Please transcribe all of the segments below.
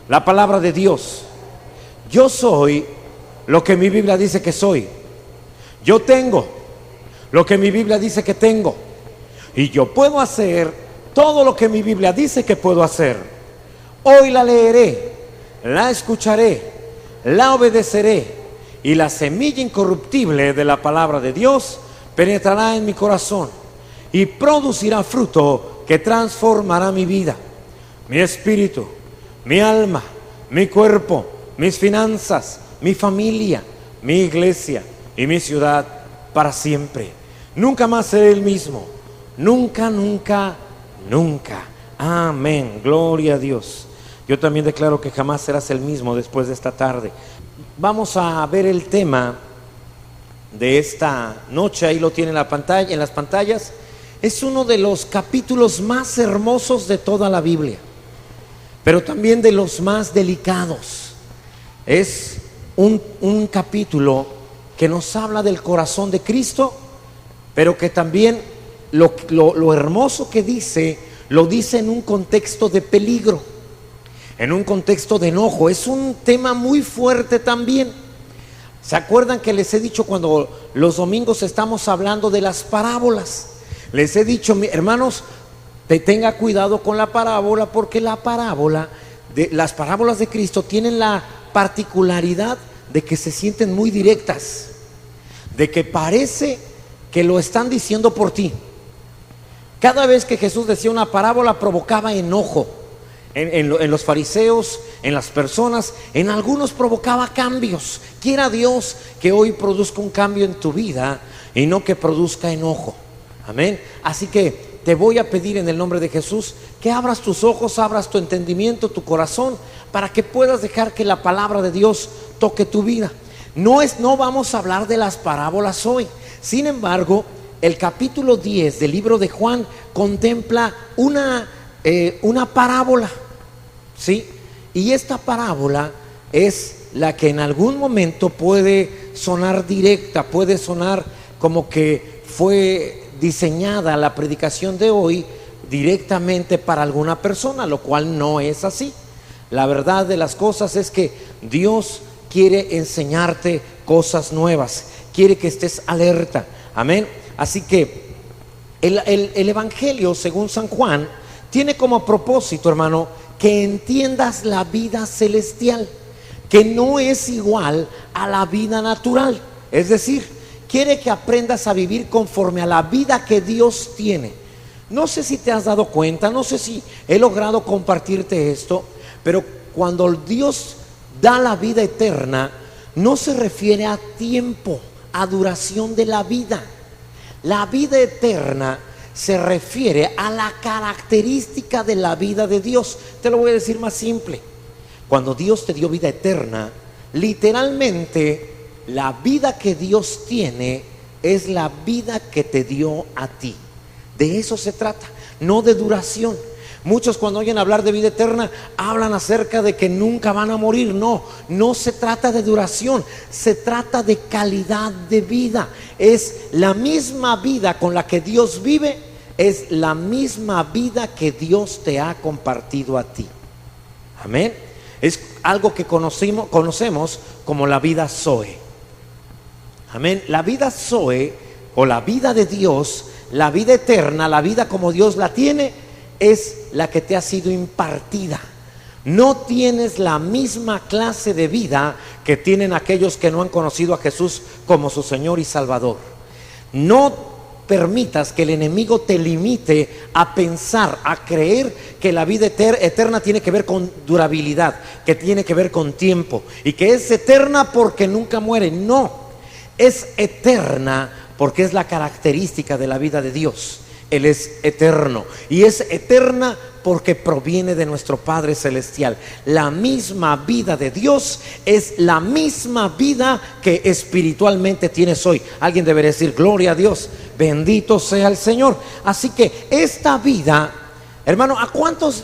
la palabra de Dios. Yo soy lo que mi Biblia dice que soy. Yo tengo lo que mi Biblia dice que tengo. Y yo puedo hacer todo lo que mi Biblia dice que puedo hacer. Hoy la leeré, la escucharé, la obedeceré, y la semilla incorruptible de la palabra de Dios penetrará en mi corazón y producirá fruto que transformará mi vida, mi espíritu, mi alma, mi cuerpo, mis finanzas, mi familia, mi iglesia y mi ciudad para siempre. Nunca más seré el mismo. Nunca, nunca, nunca. Amén. Gloria a Dios. Yo también declaro que jamás serás el mismo después de esta tarde. Vamos a ver el tema de esta noche. Ahí lo tiene en la pantalla, en las pantallas. Es uno de los capítulos más hermosos de toda la Biblia, pero también de los más delicados. Es un capítulo que nos habla del corazón de Cristo, pero que también lo hermoso que dice, lo dice en un contexto de peligro, en un contexto de enojo. Es un tema muy fuerte también. ¿Se acuerdan que les he dicho cuando los domingos estamos hablando de las parábolas? Les he dicho, hermanos, tenga cuidado con la parábola, porque las parábolas de Cristo tienen la particularidad de que se sienten muy directas, de que parece que lo están diciendo por ti. Cada vez que Jesús decía una parábola provocaba enojo en los fariseos, en las personas, en algunos provocaba cambios. Quiera Dios que hoy produzca un cambio en tu vida y no que produzca enojo. Amén. Así que te voy a pedir en el nombre de Jesús que abras tus ojos, abras tu entendimiento, tu corazón, para que puedas dejar que la palabra de Dios toque tu vida. No vamos a hablar de las parábolas hoy. Sin embargo, el capítulo 10 del libro de Juan contempla una parábola, ¿sí? Y esta parábola es la que en algún momento puede sonar directa, puede sonar como que fue diseñada la predicación de hoy directamente para alguna persona, lo cual no es así. La verdad de las cosas es que Dios quiere enseñarte cosas nuevas, quiere que estés alerta. Amén. Así que el Evangelio según San Juan tiene como propósito, hermano, que entiendas la vida celestial, que no es igual a la vida natural. Es decir, quiere que aprendas a vivir conforme a la vida que Dios tiene. No sé si te has dado cuenta, no sé si he logrado compartirte esto, pero cuando Dios da la vida eterna, no se refiere a tiempo, a duración de la vida. La vida eterna se refiere a la característica de la vida de Dios. Te lo voy a decir más simple. Cuando Dios te dio vida eterna, literalmente la vida que Dios tiene es la vida que te dio a ti. De eso se trata, no de duración. Muchos cuando oyen hablar de vida eterna hablan acerca de que nunca van a morir. No se trata de duración, se trata de calidad de vida. Es la misma vida con la que Dios vive, es la misma vida que Dios te ha compartido a ti. Amén. Es algo que conocemos como la vida Zoe. Amén. La vida Zoe, o la vida de Dios, la vida eterna, la vida como Dios la tiene, es la que te ha sido impartida. No tienes la misma clase de vida que tienen aquellos que no han conocido a Jesús como su Señor y Salvador. No permitas que el enemigo te limite a pensar, a creer que la vida eterna tiene que ver con durabilidad, que tiene que ver con tiempo y que es eterna porque nunca muere. No, es eterna porque es la característica de la vida de Dios. Él es eterno y es eterna porque proviene de nuestro Padre Celestial. La misma vida de Dios es la misma vida que espiritualmente tienes hoy. Alguien debe decir gloria a Dios, bendito sea el Señor. Así que esta vida, hermano, ¿a cuántos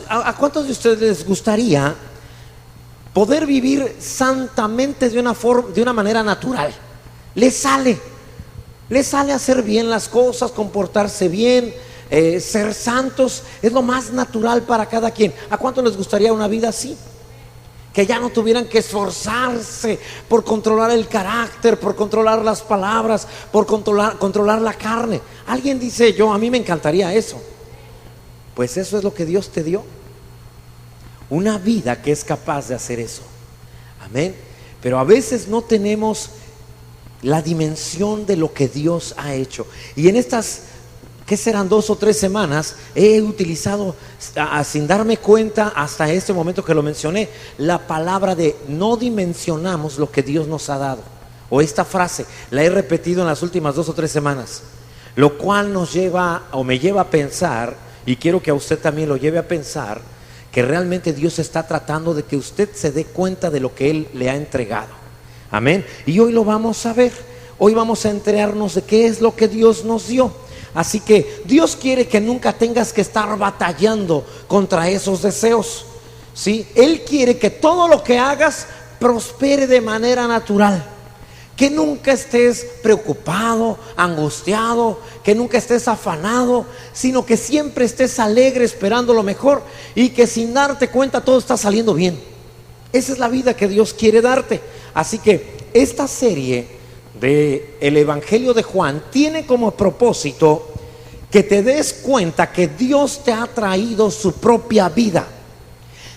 de ustedes les gustaría poder vivir santamente de una manera natural? Les sale hacer bien las cosas, comportarse bien, ser santos, es lo más natural para cada quien. ¿A cuánto les gustaría una vida así? que ya no tuvieran que esforzarse por controlar el carácter, por controlar las palabras, por controlar la carne. Alguien dice, a mí me encantaría eso. Pues eso es lo que Dios te dio, una vida que es capaz de hacer eso. Amén. Pero a veces no tenemos la dimensión de lo que Dios ha hecho. Y en estas, ¿qué serán? 2 o 3 semanas, he utilizado, sin darme cuenta hasta este momento que lo mencioné, la palabra de no dimensionamos lo que Dios nos ha dado. O esta frase, la he repetido en las últimas 2 o 3 semanas. Lo cual nos lleva, o me lleva a pensar, y quiero que a usted también lo lleve a pensar, que realmente Dios está tratando de que usted se dé cuenta de lo que Él le ha entregado. Amén. Y hoy lo vamos a ver. Hoy vamos a enterarnos de qué es lo que Dios nos dio. Así que Dios quiere que nunca tengas que estar batallando contra esos deseos, ¿sí? Él quiere que todo lo que hagas prospere de manera natural. Que nunca estés preocupado, angustiado, que nunca estés afanado, sino que siempre estés alegre esperando lo mejor y que sin darte cuenta todo está saliendo bien. Esa es la vida que Dios quiere darte. Así que esta serie de el Evangelio de Juan tiene como propósito que te des cuenta que Dios te ha traído su propia vida.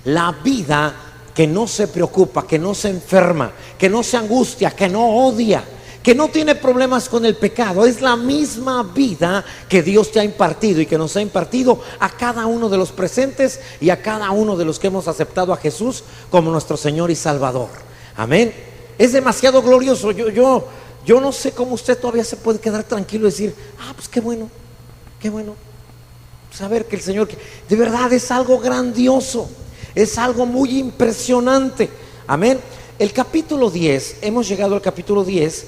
La vida que no se preocupa, que no se enferma, que no se angustia, que no odia, que no tiene problemas con el pecado. Es la misma vida que Dios te ha impartido y que nos ha impartido a cada uno de los presentes y a cada uno de los que hemos aceptado a Jesús como nuestro Señor y Salvador. Amén. Es demasiado glorioso. Yo no sé cómo usted todavía se puede quedar tranquilo y decir, pues qué bueno, saber que el Señor, de verdad es algo grandioso. Es algo muy impresionante. Amén. El capítulo 10, hemos llegado al capítulo 10,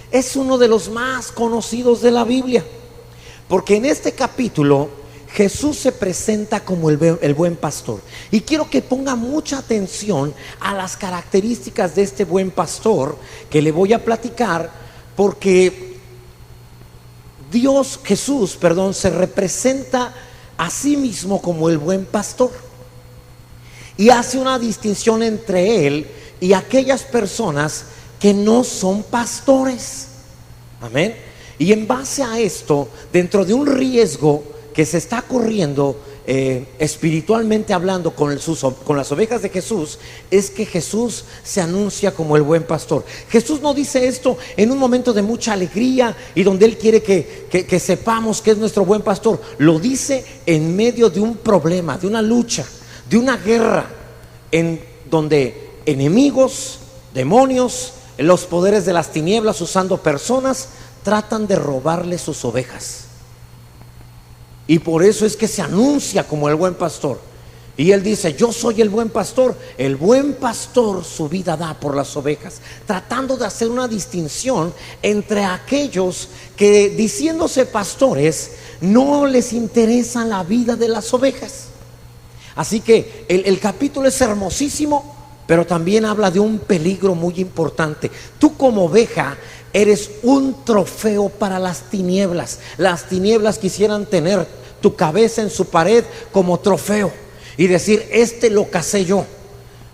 es uno de los más conocidos de la Biblia, porque en este capítulo Jesús se presenta como el buen pastor. Y quiero que ponga mucha atención a las características de este buen pastor que le voy a platicar, porque Jesús, se representa a sí mismo como el buen pastor. Y hace una distinción entre Él y aquellas personas que no son pastores. Amén. Y en base a esto, dentro de un riesgo que se está corriendo espiritualmente hablando con las ovejas de Jesús, es que Jesús se anuncia como el buen pastor. Jesús no dice esto en un momento de mucha alegría y donde Él quiere que sepamos que es nuestro buen pastor. Lo dice en medio de un problema, de una lucha, de una guerra en donde enemigos, demonios, los poderes de las tinieblas usando personas tratan de robarle sus ovejas. Y por eso es que se anuncia como el buen pastor. Y Él dice, yo soy el buen pastor. El buen pastor su vida da por las ovejas, tratando de hacer una distinción entre aquellos que, diciéndose pastores, no les interesa la vida de las ovejas. Así que el capítulo es hermosísimo, pero también habla de un peligro muy importante. Tú como oveja eres un trofeo para las tinieblas. Las tinieblas quisieran tener tu cabeza en su pared como trofeo y decir, lo casé yo.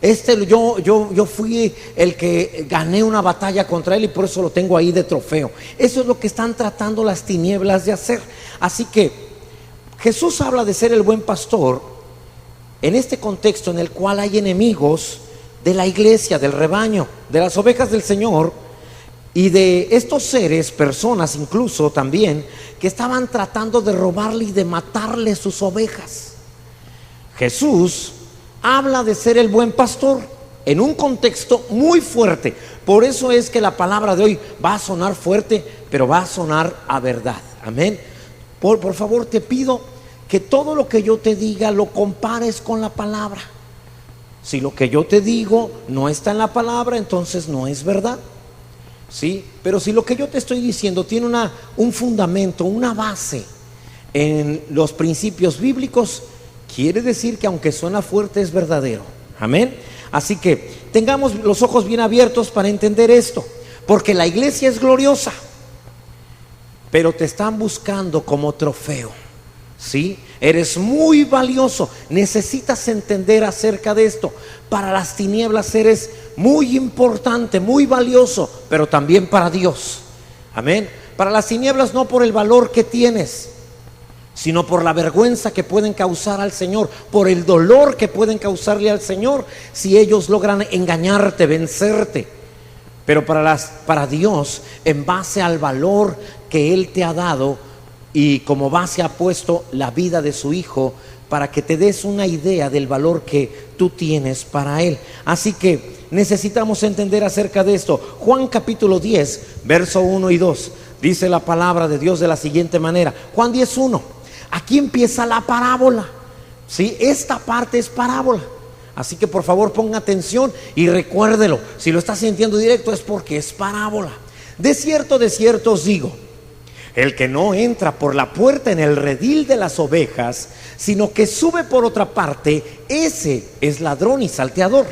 Yo fui el que gané una batalla contra él y por eso lo tengo ahí de trofeo. Eso es lo que están tratando las tinieblas de hacer. Así que Jesús habla de ser el buen pastor en este contexto en el cual hay enemigos de la iglesia, del rebaño, de las ovejas del Señor y de estos seres, personas incluso también, que estaban tratando de robarle y de matarle sus ovejas. Jesús habla de ser el buen pastor en un contexto muy fuerte. Por eso es que la palabra de hoy va a sonar fuerte, pero va a sonar a verdad. Amén. Por favor, te pido que todo lo que yo te diga lo compares con la palabra. Si lo que yo te digo no está en la palabra, entonces no es verdad, ¿sí? Pero si lo que yo te estoy diciendo tiene un fundamento, una base en los principios bíblicos, quiere decir que aunque suena fuerte es verdadero. Amén. Así que tengamos los ojos bien abiertos para entender esto, porque la iglesia es gloriosa, pero te están buscando como trofeo. ¿Sí? Eres muy valioso. Necesitas entender acerca de esto. Para las tinieblas eres muy importante, muy valioso, pero también para Dios. Amén. Para las tinieblas no por el valor que tienes, sino por la vergüenza que pueden causar al Señor, por el dolor que pueden causarle al Señor si ellos logran engañarte, vencerte. Pero para Dios, en base al valor que Él te ha dado y como base ha puesto la vida de su Hijo, para que te des una idea del valor que tú tienes para Él. Así que necesitamos entender acerca de esto. Juan capítulo 10, verso 1 y 2, dice la palabra de Dios de la siguiente manera. Juan 10, 1. Aquí empieza la parábola. ¿Sí? Esta parte es parábola. Así que por favor ponga atención y recuérdelo. Si lo está sintiendo directo es porque es parábola. De cierto os digo, el que no entra por la puerta en el redil de las ovejas, sino que sube por otra parte, ese es ladrón y salteador.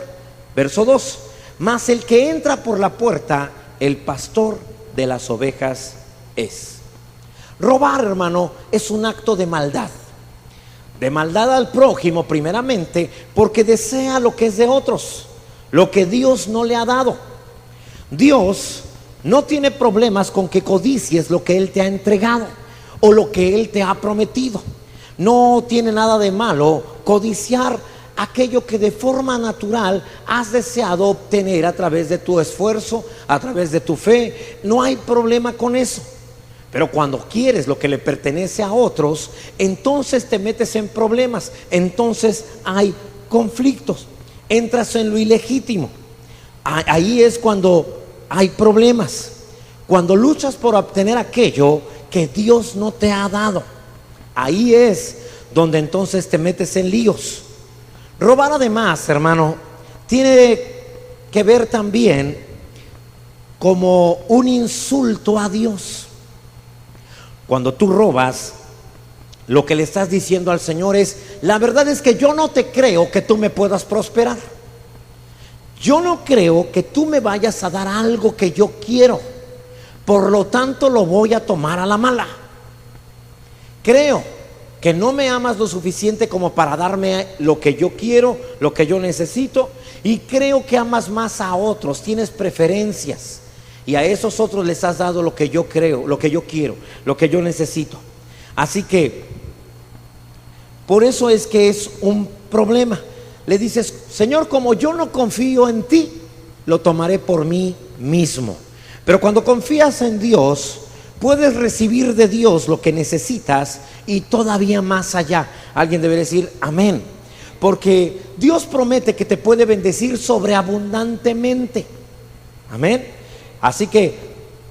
Verso 2. Mas el que entra por la puerta, el pastor de las ovejas es. Robar, hermano, es un acto de maldad. De maldad al prójimo primeramente, porque desea lo que es de otros, lo que Dios no le ha dado. Dios no tiene problemas con que codicies lo que Él te ha entregado o lo que Él te ha prometido. No tiene nada de malo codiciar aquello que de forma natural has deseado obtener a través de tu esfuerzo, a través de tu fe. No hay problema con eso. Pero cuando quieres lo que le pertenece a otros, entonces te metes en problemas, entonces hay conflictos, entras en lo ilegítimo. Ahí es cuando hay problemas, cuando luchas por obtener aquello que Dios no te ha dado. Ahí es donde entonces te metes en líos. Robar además, hermano, tiene que ver también como un insulto a Dios. Cuando tú robas, lo que le estás diciendo al Señor es: la verdad es que yo no te creo que tú me puedas prosperar. Yo no creo que tú me vayas a dar algo que yo quiero. Por lo tanto, lo voy a tomar a la mala. Creo que no me amas lo suficiente como para darme lo que yo quiero, lo que yo necesito. Y creo que amas más a otros, tienes preferencias. Y a esos otros les has dado lo que yo creo, lo que yo quiero, lo que yo necesito. Así que, por eso es que es un problema. Le dices: Señor, como yo no confío en ti, lo tomaré por mí mismo. Pero cuando confías en Dios, puedes recibir de Dios lo que necesitas y todavía más allá. Alguien debe decir amén. Porque Dios promete que te puede bendecir sobreabundantemente. Amén. Así que,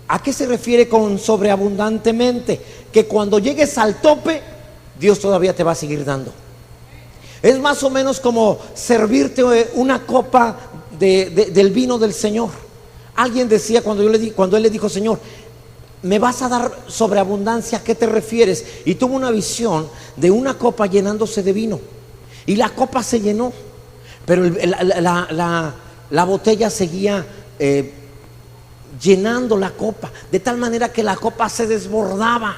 ¿a qué se refiere con sobreabundantemente? Que cuando llegues al tope, Dios todavía te va a seguir dando. Es más o menos como servirte una copa del vino del Señor. Alguien decía cuando Él le dijo: Señor, ¿me vas a dar sobreabundancia? ¿A qué te refieres? Y tuvo una visión de una copa llenándose de vino. Y la copa se llenó, pero la botella seguía llenando la copa, de tal manera que la copa se desbordaba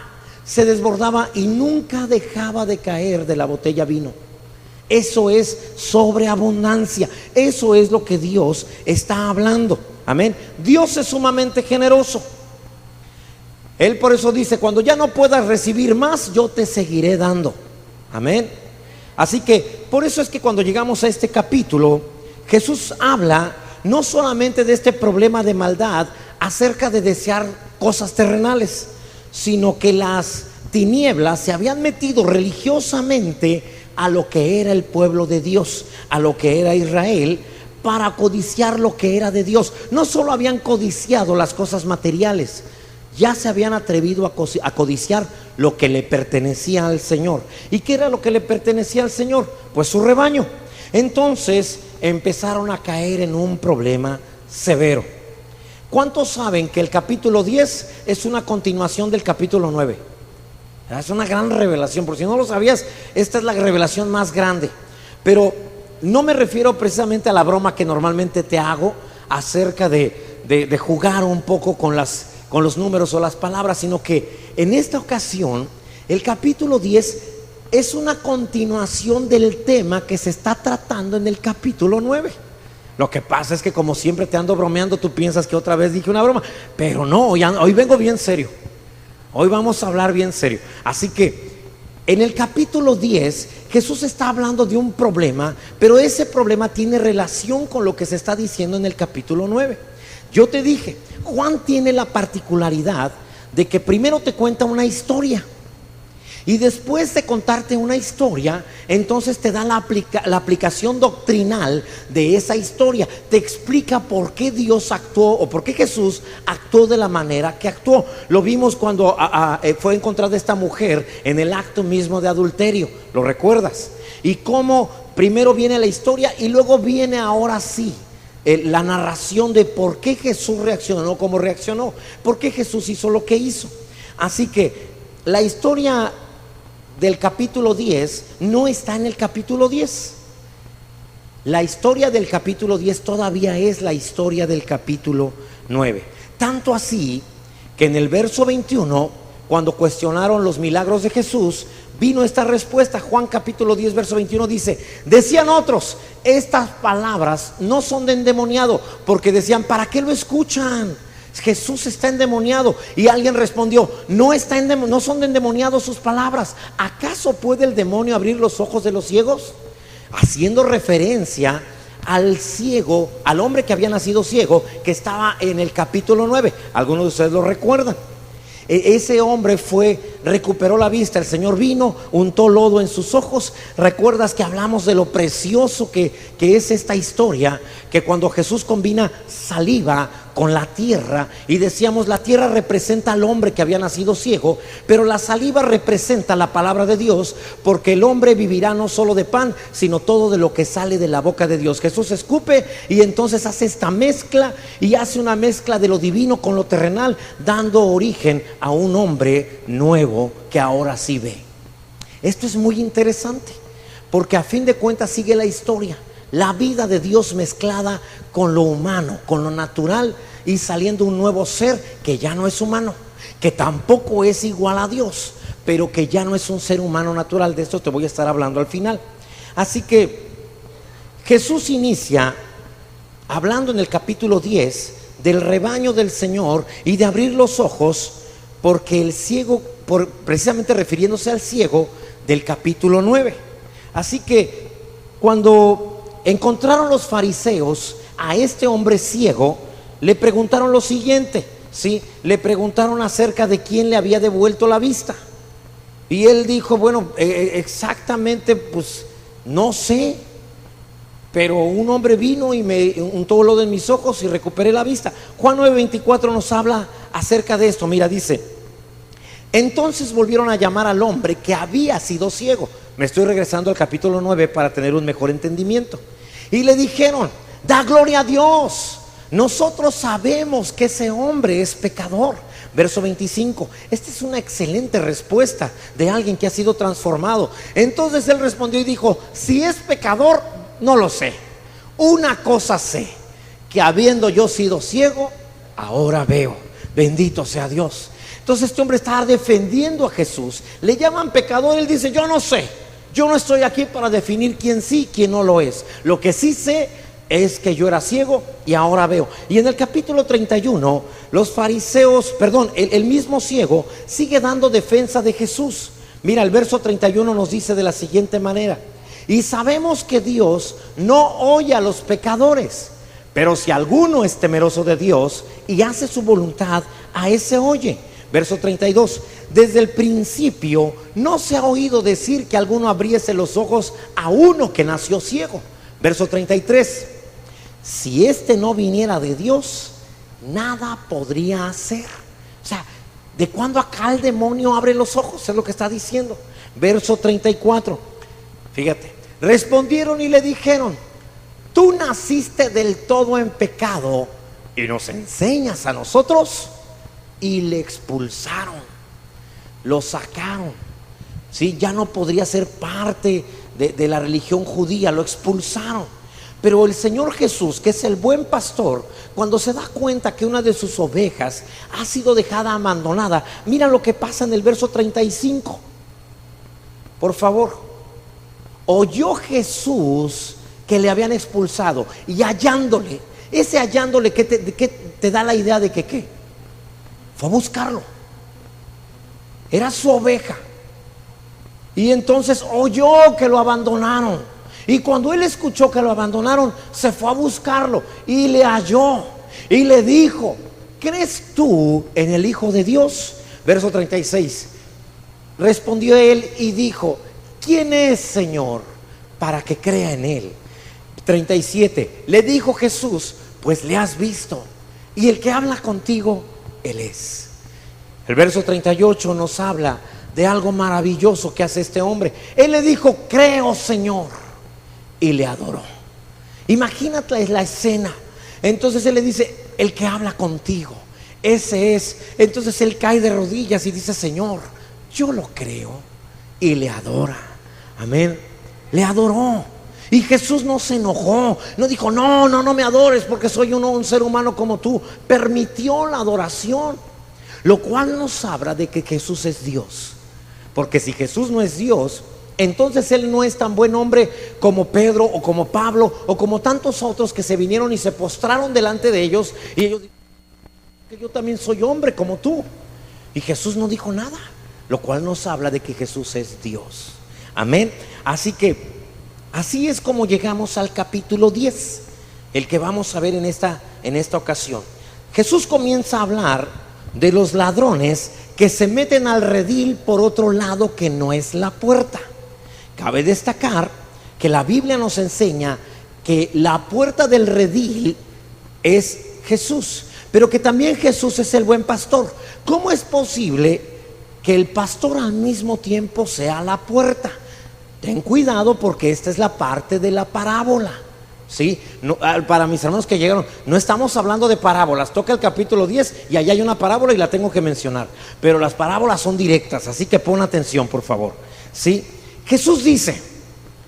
y nunca dejaba de caer de la botella vino. Eso es sobreabundancia. Eso es lo que Dios está hablando. Amén. Dios es sumamente generoso. Él por eso dice: cuando ya no puedas recibir más, yo te seguiré dando. Amén. Así que por eso es que cuando llegamos a este capítulo, Jesús habla no solamente de este problema de maldad acerca de desear cosas terrenales, sino que las tinieblas se habían metido religiosamente a lo que era el pueblo de Dios, a lo que era Israel, para codiciar lo que era de Dios. No solo habían codiciado las cosas materiales, ya se habían atrevido a codiciar lo que le pertenecía al Señor. ¿Y qué era lo que le pertenecía al Señor? Pues su rebaño. Entonces empezaron a caer en un problema severo. ¿Cuántos saben que el capítulo 10 es una continuación del capítulo 9? Es una gran revelación. Por si no lo sabías, esta es la revelación más grande. Pero no me refiero precisamente a la broma que normalmente te hago acerca de jugar un poco con los números o las palabras, sino que en esta ocasión el capítulo 10 es una continuación del tema que se está tratando en el capítulo 9. Lo que pasa es que, como siempre te ando bromeando, tú piensas que otra vez dije una broma, pero no, hoy vengo bien serio. Hoy vamos a hablar bien serio. Así que en el capítulo 10 Jesús está hablando de un problema, pero ese problema tiene relación con lo que se está diciendo en el capítulo 9. Yo te dije, Juan tiene la particularidad de que primero te cuenta una historia, y después de contarte una historia, entonces te da la aplicación doctrinal de esa historia. Te explica por qué Dios actuó, o por qué Jesús actuó de la manera que actuó. Lo vimos cuando fue encontrada esta mujer en el acto mismo de adulterio. ¿Lo recuerdas? Y cómo primero viene la historia y luego viene ahora sí la narración de por qué Jesús reaccionó como reaccionó, por qué Jesús hizo lo que hizo. Así que la historia del capítulo 10 no está en el capítulo 10. La historia del capítulo 10 todavía es la historia del capítulo 9. Tanto así que en el verso 21, cuando cuestionaron los milagros de Jesús, vino esta respuesta. Juan capítulo 10 verso 21 dice: decían otros, estas palabras no son de endemoniado, porque decían, ¿para qué lo escuchan? Jesús está endemoniado. Y alguien respondió, no son de endemoniados sus palabras. ¿Acaso puede el demonio abrir los ojos de los ciegos? Haciendo referencia al ciego, al hombre que había nacido ciego, que estaba en el capítulo 9. Algunos de ustedes lo recuerdan. Ese hombre recuperó la vista. El Señor vino, untó lodo en sus ojos. Recuerdas que hablamos de lo precioso que es esta historia, que cuando Jesús combina saliva con la tierra, y decíamos, la tierra representa al hombre que había nacido ciego, pero la saliva representa la palabra de Dios, porque el hombre vivirá no solo de pan, sino todo de lo que sale de la boca de Dios. Jesús escupe y entonces hace esta mezcla, y hace una mezcla de lo divino con lo terrenal, dando origen a un hombre nuevo que ahora sí ve. Esto es muy interesante, porque a fin de cuentas sigue la historia, la vida de Dios mezclada con lo humano, con lo natural, y saliendo un nuevo ser que ya no es humano, que tampoco es igual a Dios, pero que ya no es un ser humano natural. De esto te voy a estar hablando al final. Así que Jesús inicia hablando en el capítulo 10 del rebaño del Señor y de abrir los ojos, porque el ciego, precisamente refiriéndose al ciego del capítulo 9. Así que cuando encontraron los fariseos a este hombre ciego, le preguntaron lo siguiente, ¿sí? Le preguntaron acerca de quién le había devuelto la vista. Y él dijo, bueno, exactamente, pues no sé, pero un hombre vino y me untó lodo en mis ojos y recuperé la vista. Juan 9:24 nos habla acerca de esto. Mira, dice: entonces volvieron a llamar al hombre que había sido ciego. Me estoy regresando al capítulo 9 para tener un mejor entendimiento. Y le dijeron: da gloria a Dios, nosotros sabemos que ese hombre es pecador. Verso 25, esta es una excelente respuesta de alguien que ha sido transformado. Entonces él respondió y dijo: si es pecador, no lo sé. Una cosa sé, que habiendo yo sido ciego, ahora veo. Bendito sea Dios. Entonces este hombre estaba defendiendo a Jesús. Le llaman pecador, él dice: yo no sé, yo no estoy aquí para definir quién sí, quién no lo es. Lo que sí sé es que yo era ciego y ahora veo. Y en el capítulo 31, los fariseos, el mismo ciego sigue dando defensa de Jesús. Mira, el verso 31 nos dice de la siguiente manera: y sabemos que Dios no oye a los pecadores, pero si alguno es temeroso de Dios y hace su voluntad, a ese oye. Verso 32, desde el principio no se ha oído decir que alguno abriese los ojos a uno que nació ciego. Verso 33, si este no viniera de Dios, nada podría hacer. O sea, ¿de cuándo acá el demonio abre los ojos? Es lo que está diciendo. Verso 34, fíjate, respondieron y le dijeron: tú naciste del todo en pecado y nos enseñas a nosotros. Y le expulsaron, lo sacaron, ¿sí? Ya no podría ser parte de la religión judía, lo expulsaron. Pero el Señor Jesús, que es el buen pastor, cuando se da cuenta que una de sus ovejas ha sido dejada abandonada, mira lo que pasa en el verso 35. por favor, oyó Jesús que le habían expulsado y hallándole, ese hallándole, ¿qué te da la idea de que qué? Fue a buscarlo. Era su oveja. Y entonces oyó que lo abandonaron. Y cuando él escuchó que lo abandonaron, se fue a buscarlo y le halló. Y le dijo: ¿crees tú en el Hijo de Dios? Verso 36. Respondió él y dijo: ¿quién es, Señor, para que crea en él? 37. Le dijo Jesús: pues le has visto, y el que habla contigo, él es. El verso 38 nos habla de algo maravilloso que hace este hombre. Él le dijo: creo, Señor, y le adoró. Imagínate la escena. Entonces él le dice: el que habla contigo, ese es. Entonces él cae de rodillas y dice: Señor, yo lo creo, y le adora. Amén. Le adoró. Y Jesús no se enojó, no dijo: no me adores porque soy un ser humano como tú. Permitió la adoración, lo cual nos habla de que Jesús es Dios. Porque si Jesús no es Dios, entonces Él no es tan buen hombre como Pedro o como Pablo o como tantos otros que se vinieron y se postraron delante de ellos. Y ellos dijeron: que yo también soy hombre como tú. Y Jesús no dijo nada, lo cual nos habla de que Jesús es Dios. Amén. Así que así es como llegamos al capítulo 10, el que vamos a ver en esta ocasión. Jesús comienza a hablar de los ladrones que se meten al redil por otro lado que no es la puerta. Cabe destacar que la Biblia nos enseña que la puerta del redil es Jesús, pero que también Jesús es el buen pastor. ¿Cómo es posible que el pastor al mismo tiempo sea la puerta? Ten cuidado, porque esta es la parte de la parábola. ¿Sí? No, para mis hermanos que llegaron, no estamos hablando de parábolas. Toca el capítulo 10 y allá hay una parábola y la tengo que mencionar. Pero las parábolas son directas, así que pon atención, por favor. ¿Sí? Jesús dice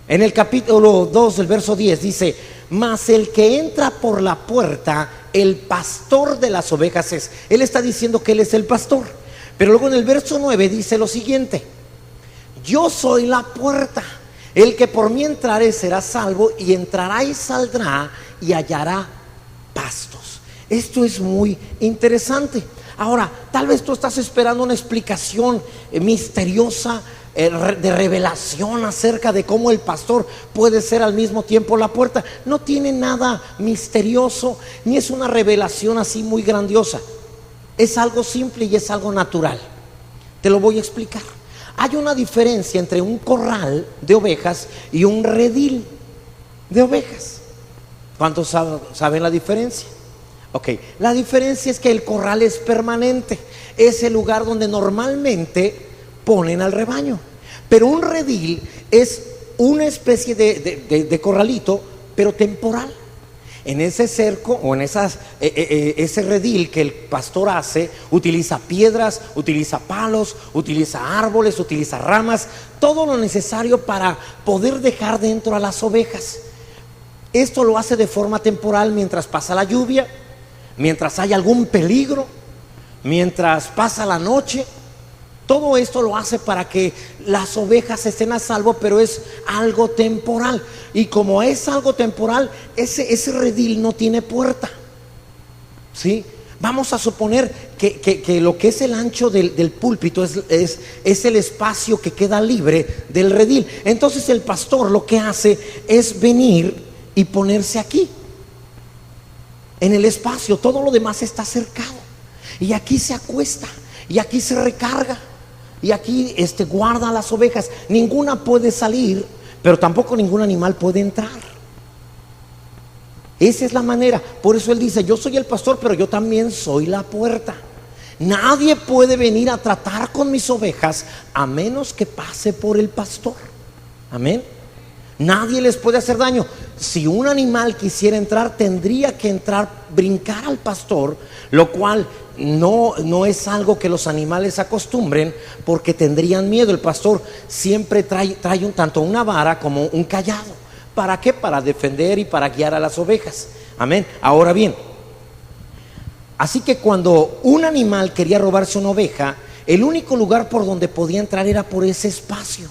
en el capítulo 2, el verso 10, dice: mas el que entra por la puerta, el pastor de las ovejas es. Él está diciendo que Él es el pastor. Pero luego en el verso 9 dice lo siguiente: yo soy la puerta, el que por mí entrare será salvo, y entrará y saldrá y hallará pastos. Esto es muy interesante. Ahora, tal vez tú estás esperando una explicación misteriosa, de revelación acerca de cómo el pastor puede ser al mismo tiempo la puerta. No tiene nada misterioso, ni es una revelación así muy grandiosa. Es algo simple y es algo natural. Te lo voy a explicar. Hay una diferencia entre un corral de ovejas y un redil de ovejas. ¿Cuántos saben la diferencia? Ok, la diferencia es que el corral es permanente, es el lugar donde normalmente ponen al rebaño. Pero un redil es una especie de corralito, pero temporal. En ese cerco o en ese redil que el pastor hace, utiliza piedras, utiliza palos, utiliza árboles, utiliza ramas, todo lo necesario para poder dejar dentro a las ovejas. Esto lo hace de forma temporal mientras pasa la lluvia, mientras hay algún peligro, mientras pasa la noche. Todo esto lo hace para que las ovejas estén a salvo, pero es algo temporal. Y como es algo temporal, ese redil no tiene puerta. ¿Sí? Vamos a suponer que lo que es el ancho del púlpito es el espacio que queda libre del redil. Entonces el pastor lo que hace es venir y ponerse aquí, en el espacio. Todo lo demás está cercado. Y aquí se acuesta, y aquí se recarga, y aquí guarda a las ovejas. Ninguna puede salir, pero tampoco ningún animal puede entrar. Esa es la manera. Por eso él dice: yo soy el pastor, pero yo también soy la puerta. Nadie puede venir a tratar con mis ovejas a menos que pase por el pastor. Amén. Nadie les puede hacer daño. Si un animal quisiera entrar, tendría que entrar, brincar al pastor, lo cual no es algo que los animales acostumbren, porque tendrían miedo. El pastor siempre trae tanto una vara como un cayado. ¿Para qué? Para defender y para guiar a las ovejas. Amén. Ahora bien, así que cuando un animal quería robarse una oveja, el único lugar por donde podía entrar era por ese espacio.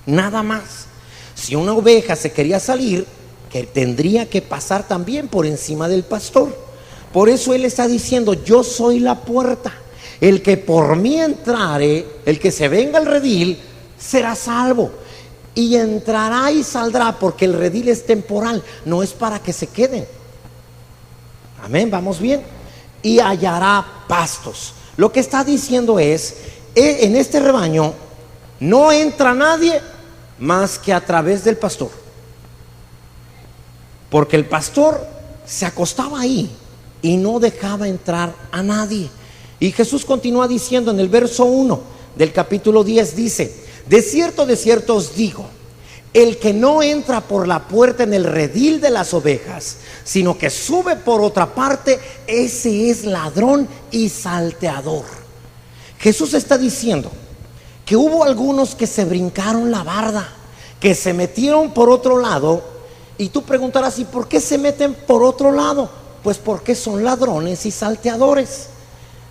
nada más. Si una oveja se quería salir, que tendría que pasar también por encima del pastor. Por eso él está diciendo: yo soy la puerta, el que por mí entrare, el que se venga al redil, será salvo. Y entrará y saldrá, porque el redil es temporal, no es para que se queden. Amén, vamos bien. Y hallará pastos. Lo que está diciendo es: en este rebaño no entra nadie más que a través del pastor, porque el pastor se acostaba ahí y no dejaba entrar a nadie. Y Jesús continúa diciendo en el verso 1 del capítulo 10, dice: de cierto os digo, el que no entra por la puerta en el redil de las ovejas, sino que sube por otra parte, ese es ladrón y salteador. Jesús está diciendo que hubo algunos que se brincaron la barda, que se metieron por otro lado. Y tú preguntarás: ¿y por qué se meten por otro lado? Pues porque son ladrones y salteadores.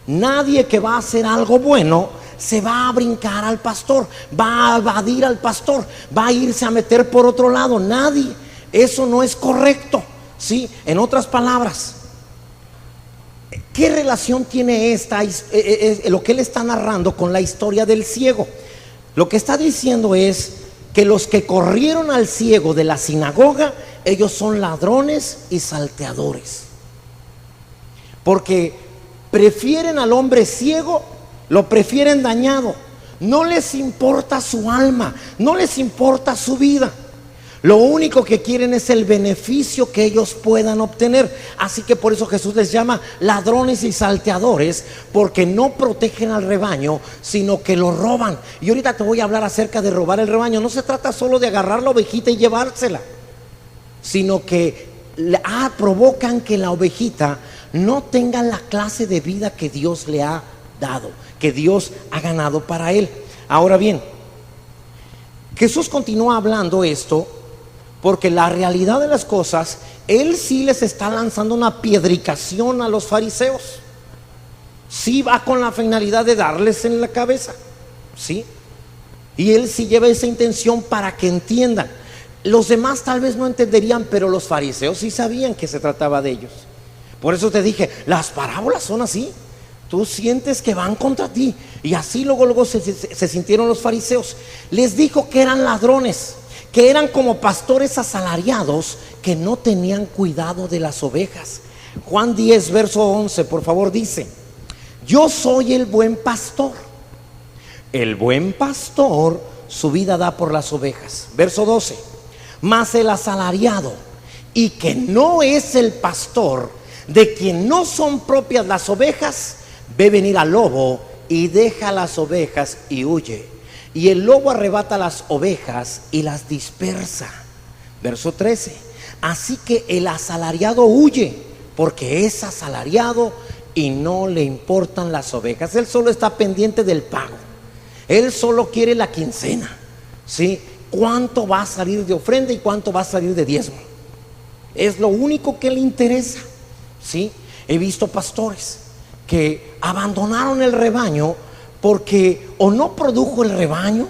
Nadie que va a hacer algo bueno se va a brincar al pastor, va a evadir al pastor, va a irse a meter por otro lado. Nadie. Eso no es correcto, ¿sí? En otras palabras, ¿qué relación tiene lo que él está narrando con la historia del ciego? Lo que está diciendo es que los que corrieron al ciego de la sinagoga, ellos son ladrones y salteadores, porque prefieren al hombre ciego, lo prefieren dañado. No les importa su alma, no les importa su vida. Lo único que quieren es el beneficio que ellos puedan obtener. Así que por eso Jesús les llama ladrones y salteadores, porque no protegen al rebaño, sino que lo roban. Y ahorita te voy a hablar acerca de robar el rebaño. No se trata solo de agarrar la ovejita y llevársela, sino que provocan que la ovejita no tenga la clase de vida que Dios le ha dado, que Dios ha ganado para él. Ahora bien, Jesús continúa hablando esto porque la realidad de las cosas, él sí les está lanzando una piedricación a los fariseos. Sí va con la finalidad de darles en la cabeza, ¿sí? Y él sí lleva esa intención para que entiendan. Los demás tal vez no entenderían, pero los fariseos sí sabían que se trataba de ellos. Por eso te dije, las parábolas son así. Tú sientes que van contra ti. Y así luego se sintieron los fariseos. Les dijo que eran ladrones, que eran como pastores asalariados que no tenían cuidado de las ovejas. Juan 10, verso 11, por favor, dice: yo soy el buen pastor. El buen pastor su vida da por las ovejas. Verso 12: mas el asalariado, y que no es el pastor, de quien no son propias las ovejas, ve venir al lobo y deja las ovejas y huye. Y el lobo arrebata las ovejas y las dispersa. Verso 13: así que el asalariado huye, porque es asalariado y no le importan las ovejas. Él solo está pendiente del pago. Él solo quiere la quincena, ¿sí? Cuánto va a salir de ofrenda y cuánto va a salir de diezmo. Es lo único que le interesa, ¿sí? He visto pastores que abandonaron el rebaño porque o no produjo el rebaño,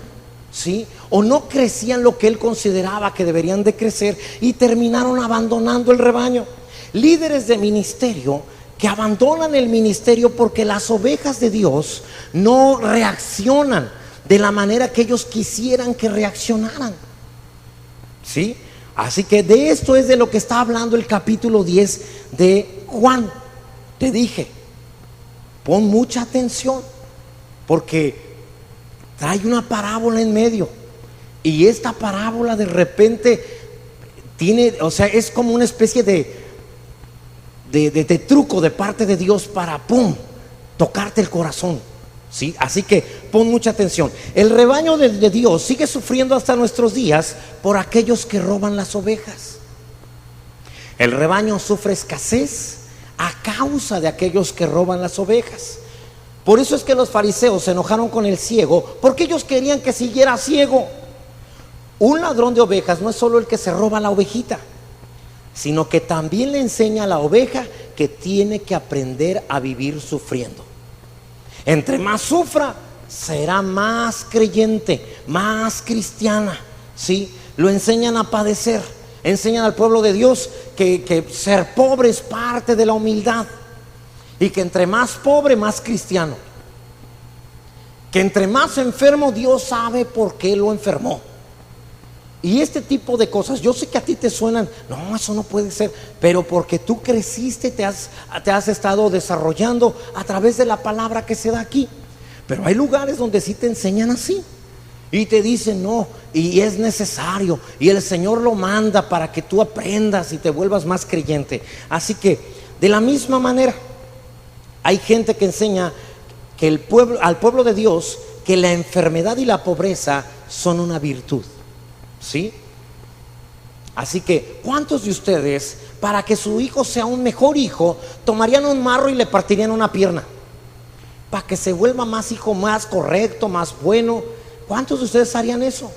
¿sí? O no crecían lo que él consideraba que deberían de crecer, y terminaron abandonando el rebaño. Líderes de ministerio que abandonan el ministerio porque las ovejas de Dios no reaccionan de la manera que ellos quisieran que reaccionaran, ¿sí? Así que de esto es de lo que está hablando el capítulo 10 de Juan. Te dije, pon mucha atención, porque trae una parábola en medio. Y esta parábola de repente tiene, o sea, es como una especie de truco de parte de Dios para, tocarte el corazón, ¿sí? Así que pon mucha atención. El rebaño de Dios sigue sufriendo hasta nuestros días por aquellos que roban las ovejas. El rebaño sufre escasez a causa de aquellos que roban las ovejas. Por eso es que los fariseos se enojaron con el ciego, porque ellos querían que siguiera ciego. Un ladrón de ovejas no es solo el que se roba la ovejita, sino que también le enseña a la oveja que tiene que aprender a vivir sufriendo. Entre más sufra, será más creyente, más cristiana, ¿sí? Lo enseñan a padecer, enseñan al pueblo de Dios que ser pobre es parte de la humildad, y que entre más pobre, más cristiano, que entre más enfermo, Dios sabe por qué lo enfermó. Y este tipo de cosas, yo sé que a ti te suenan, no, eso no puede ser, pero porque tú creciste, te has estado desarrollando a través de la palabra que se da aquí. Pero hay lugares donde sí te enseñan así y te dicen no, y es necesario, y el Señor lo manda para que tú aprendas y te vuelvas más creyente. Así que de la misma manera hay gente que enseña que al pueblo de Dios, que la enfermedad y la pobreza son una virtud, ¿sí? Así que ¿cuántos de ustedes, para que su hijo sea un mejor hijo, tomarían un marro y le partirían una pierna para que se vuelva más hijo, más correcto, más bueno? ¿Cuántos de ustedes harían eso?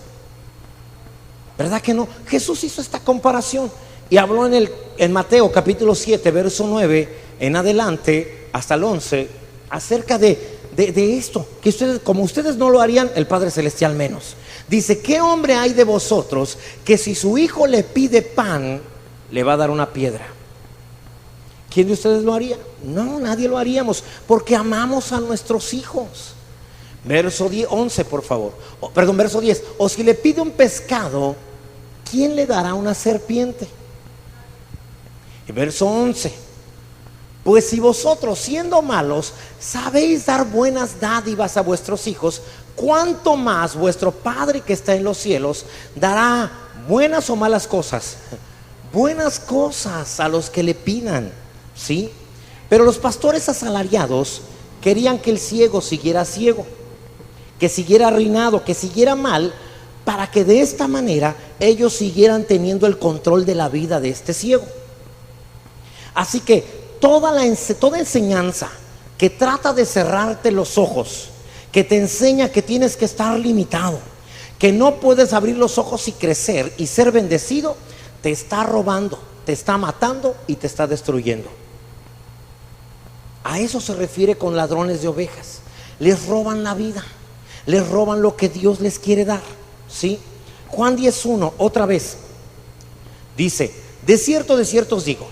¿Verdad que no? Jesús hizo esta comparación y habló en Mateo capítulo 7 verso 9 en adelante hasta el 11 acerca de esto, que ustedes, como ustedes no lo harían, el Padre Celestial menos. Dice: ¿qué hombre hay de vosotros que si su hijo le pide pan, le va a dar una piedra? ¿Quién de ustedes lo haría? No, nadie lo haríamos, porque amamos a nuestros hijos. Verso 11, por favor. Verso 10. O si le pide un pescado, ¿quién le dará una serpiente? Y verso 11. Pues si vosotros, siendo malos, sabéis dar buenas dádivas a vuestros hijos, ¿cuánto más vuestro Padre que está en los cielos dará buenas o malas cosas? Buenas cosas a los que le pidan, ¿sí? Pero los pastores asalariados querían que el ciego siguiera ciego, que siguiera arruinado, que siguiera mal, para que de esta manera ellos siguieran teniendo el control de la vida de este ciego. Así que toda enseñanza que trata de cerrarte los ojos, que te enseña que tienes que estar limitado, que no puedes abrir los ojos y crecer y ser bendecido, te está robando, te está matando y te está destruyendo. A eso se refiere con ladrones de ovejas. Les roban la vida, les roban lo que Dios les quiere dar, ¿sí? Juan 10:1 otra vez dice: de cierto os digo,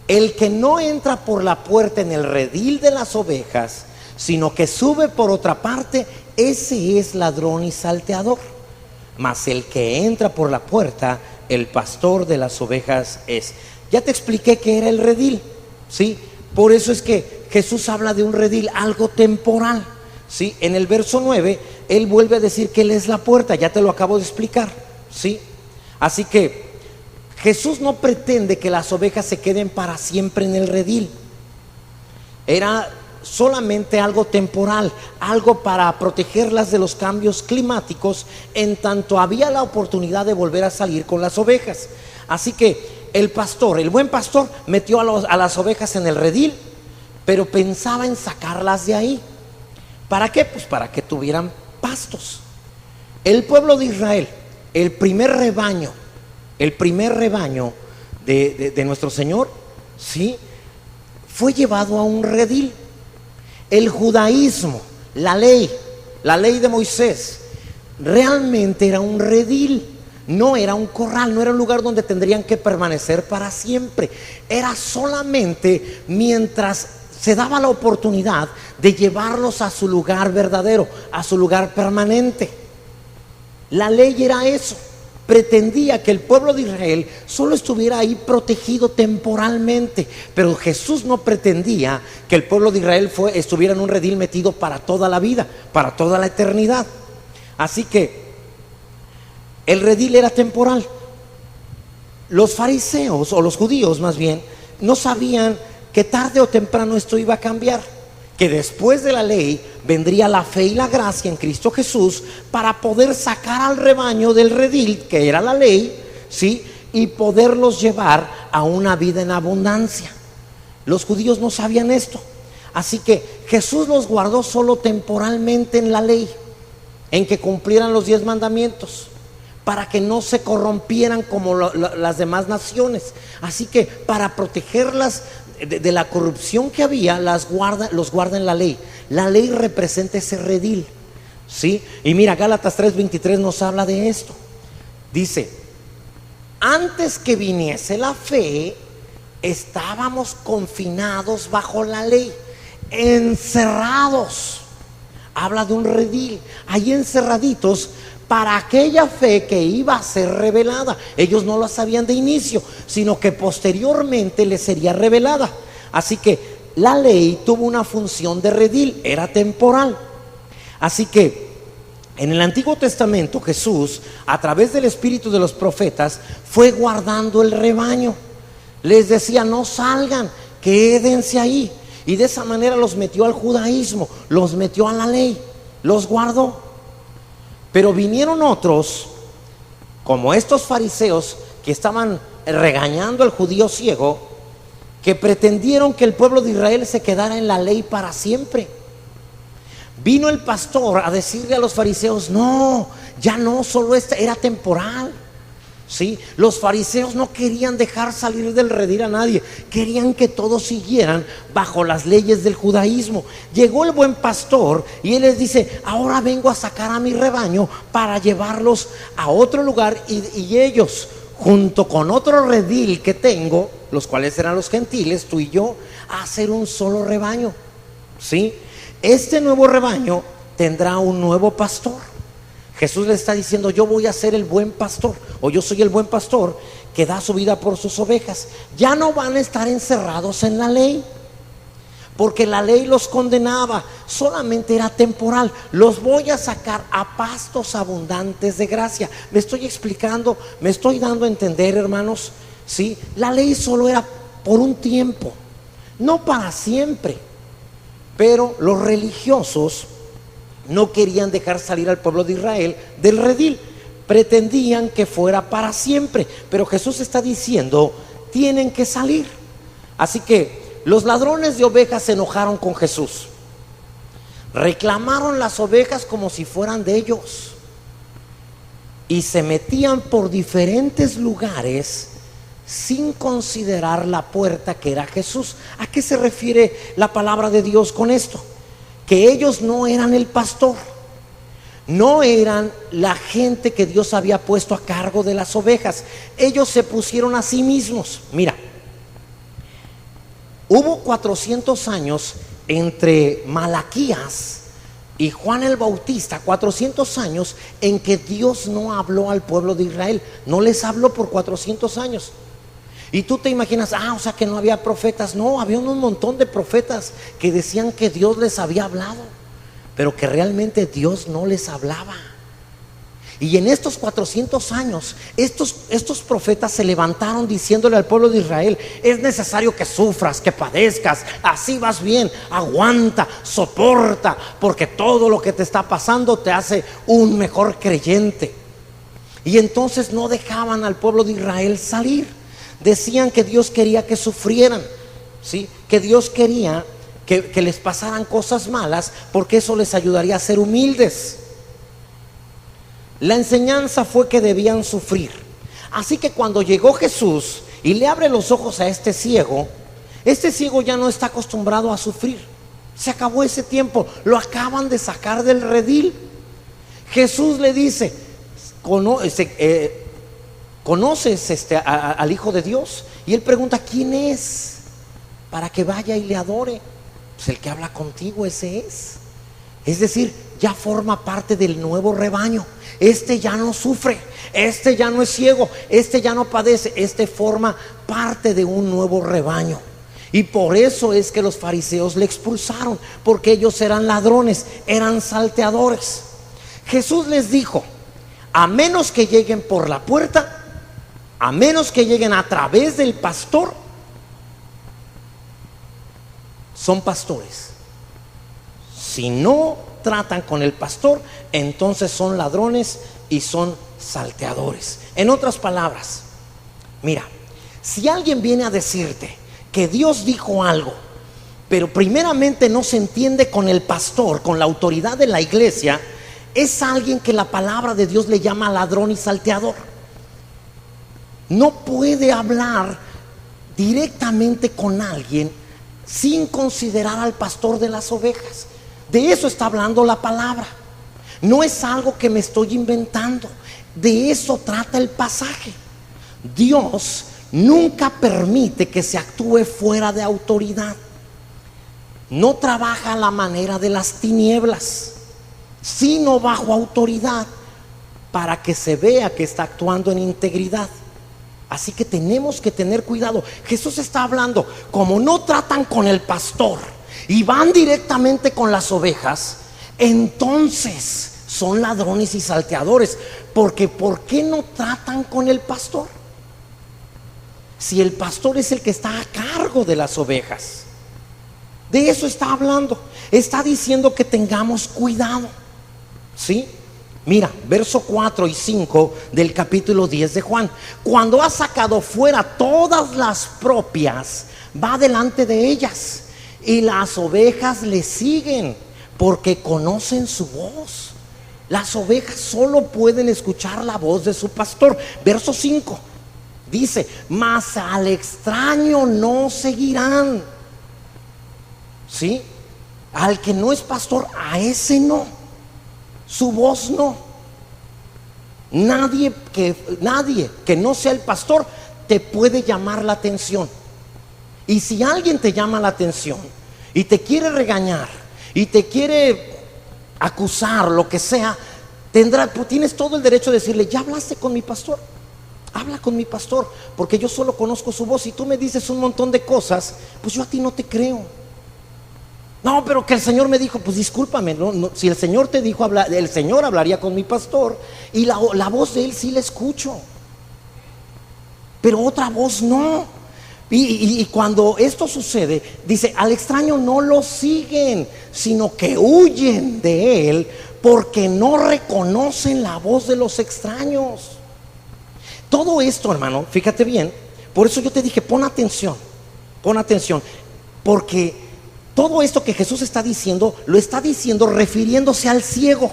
el que no entra por la puerta en el redil de las ovejas, sino que sube por otra parte, ese es ladrón y salteador. Mas el que entra por la puerta, el pastor de las ovejas es. Ya te expliqué que era el redil, ¿sí? Por eso es que Jesús habla de un redil, algo temporal, ¿sí? En el verso 9, Él vuelve a decir que Él es la puerta. Ya te lo acabo de explicar, ¿sí? Así que Jesús no pretende que las ovejas se queden para siempre en el redil. Era solamente algo temporal, algo para protegerlas de los cambios climáticos, en tanto había la oportunidad de volver a salir con las ovejas. Así que el buen pastor metió a las ovejas en el redil, pero pensaba en sacarlas de ahí. ¿Para qué? Pues para que tuvieran pastos. El pueblo de Israel, el primer rebaño de nuestro Señor, ¿sí?, fue llevado a un redil. El judaísmo, la ley de Moisés, realmente era un redil, no era un corral, no era un lugar donde tendrían que permanecer para siempre. Era solamente mientras se daba la oportunidad de llevarlos a su lugar verdadero, a su lugar permanente. La ley era eso. Pretendía que el pueblo de Israel solo estuviera ahí protegido temporalmente, pero Jesús no pretendía que el pueblo de Israel estuviera en un redil metido para toda la vida, para toda la eternidad. Así que el redil era temporal. Los fariseos, o los judíos más bien, no sabían que tarde o temprano esto iba a cambiar, que después de la ley vendría la fe y la gracia en Cristo Jesús para poder sacar al rebaño del redil, que era la ley, ¿sí?, y poderlos llevar a una vida en abundancia. Los judíos no sabían esto, así que Jesús los guardó solo temporalmente en la ley, en que cumplieran los 10 mandamientos, para que no se corrompieran como las demás naciones. Así que para protegerlas de la corrupción que había, los guarda en la ley. La ley representa ese redil, ¿sí? Y mira, Gálatas 3:23 nos habla de esto. Dice: antes que viniese la fe, estábamos confinados bajo la ley, encerrados. Habla de un redil, ahí encerraditos para aquella fe que iba a ser revelada. Ellos no lo sabían de inicio, sino que posteriormente les sería revelada. Así que la ley tuvo una función de redil, era temporal. Así que en el Antiguo Testamento Jesús, a través del espíritu de los profetas, fue guardando el rebaño. Les decía: no salgan, quédense ahí. Y de esa manera los metió al judaísmo, los metió a la ley, los guardó. Pero vinieron otros, como estos fariseos, que estaban regañando al judío ciego, que pretendieron que el pueblo de Israel se quedara en la ley para siempre. Vino el pastor a decirle a los fariseos: no, ya no, solo esta era temporal. ¿Sí? Los fariseos no querían dejar salir del redil a nadie, querían que todos siguieran bajo las leyes del judaísmo. Llegó el buen pastor y él les dice: ahora vengo a sacar a mi rebaño para llevarlos a otro lugar, y ellos, junto con otro redil que tengo, los cuales eran los gentiles, tú y yo, a hacer un solo rebaño. ¿Sí? Este nuevo rebaño tendrá un nuevo pastor. Jesús le está diciendo: yo voy a ser el buen pastor, o yo soy el buen pastor que da su vida por sus ovejas. Ya no van a estar encerrados en la ley, porque la ley los condenaba, solamente era temporal. Los voy a sacar a pastos abundantes de gracia. Me estoy explicando, me estoy dando a entender, hermanos. ¿Sí? La ley solo era por un tiempo, no para siempre. Pero los religiosos no querían dejar salir al pueblo de Israel del redil, pretendían que fuera para siempre. Pero Jesús está diciendo: tienen que salir. Así que los ladrones de ovejas se enojaron con Jesús, reclamaron las ovejas como si fueran de ellos, y se metían por diferentes lugares sin considerar la puerta, que era Jesús. ¿A qué se refiere la palabra de Dios con esto? Que ellos no eran el pastor, no eran la gente que Dios había puesto a cargo de las ovejas. Ellos se pusieron a sí mismos. Mira, hubo 400 años entre Malaquías y Juan el Bautista, 400 años en que Dios no habló al pueblo de Israel, no les habló por 400 años. Y tú te imaginas: o sea que no había profetas. No, había un montón de profetas que decían que Dios les había hablado, pero que realmente Dios no les hablaba. Y en estos 400 años, estos profetas se levantaron diciéndole al pueblo de Israel: es necesario que sufras, que padezcas, así vas bien, aguanta, soporta, porque todo lo que te está pasando te hace un mejor creyente. Y entonces no dejaban al pueblo de Israel salir. Decían que Dios quería que sufrieran, ¿sí? Que Dios quería que les pasaran cosas malas, porque eso les ayudaría a ser humildes. La enseñanza fue que debían sufrir. Así que cuando llegó Jesús y le abre los ojos a este ciego ya no está acostumbrado a sufrir. Se acabó ese tiempo, lo acaban de sacar del redil. Jesús le dice: ¿conoces al Hijo de Dios? Y él pregunta: ¿quién es? Para que vaya y le adore. Pues el que habla contigo, ese es. Es decir, ya forma parte del nuevo rebaño. Este ya no sufre, este ya no es ciego, este ya no padece, este forma parte de un nuevo rebaño. Y por eso es que los fariseos le expulsaron, porque ellos eran ladrones, eran salteadores. Jesús les dijo: a menos que lleguen por la puerta, a menos que lleguen a través del pastor, son pastores. Si no tratan con el pastor, entonces son ladrones y son salteadores. En otras palabras, mira, si alguien viene a decirte que Dios dijo algo, pero primeramente no se entiende con el pastor, con la autoridad de la iglesia, es alguien que la palabra de Dios le llama ladrón y salteador. No puede hablar directamente con alguien sin considerar al pastor de las ovejas. De eso está hablando la palabra. No es algo que me estoy inventando. De eso trata el pasaje. Dios nunca permite que se actúe fuera de autoridad. No trabaja a la manera de las tinieblas, sino bajo autoridad, para que se vea que está actuando en integridad. Así que tenemos que tener cuidado. Jesús está hablando, como no tratan con el pastor y van directamente con las ovejas, entonces son ladrones y salteadores. Porque ¿por qué no tratan con el pastor? Si el pastor es el que está a cargo de las ovejas. De eso está hablando. Está diciendo que tengamos cuidado. ¿Sí? Mira, verso 4 y 5 del capítulo 10 de Juan. Cuando ha sacado fuera todas las propias, va delante de ellas, y las ovejas le siguen, porque conocen su voz. Las ovejas solo pueden escuchar la voz de su pastor. Verso 5 dice: mas al extraño no seguirán. ¿Sí? Al que no es pastor, a ese no. Su voz no. Nadie que no sea el pastor te puede llamar la atención. Y si alguien te llama la atención y te quiere regañar y te quiere acusar, lo que sea, tienes todo el derecho de decirle: ¿ya hablaste con mi pastor? Habla con mi pastor, porque yo solo conozco su voz. Y tú me dices un montón de cosas, pues yo a ti no te creo. No, pero que el Señor me dijo. Pues discúlpame, si el Señor te dijo, el Señor hablaría con mi pastor, y la voz de él sí la escucho, pero otra voz no. Y cuando esto sucede, dice: al extraño no lo siguen, sino que huyen de él, porque no reconocen la voz de los extraños. Todo esto, hermano, fíjate bien. Por eso yo te dije, pon atención, porque todo esto que Jesús está diciendo, lo está diciendo refiriéndose al ciego.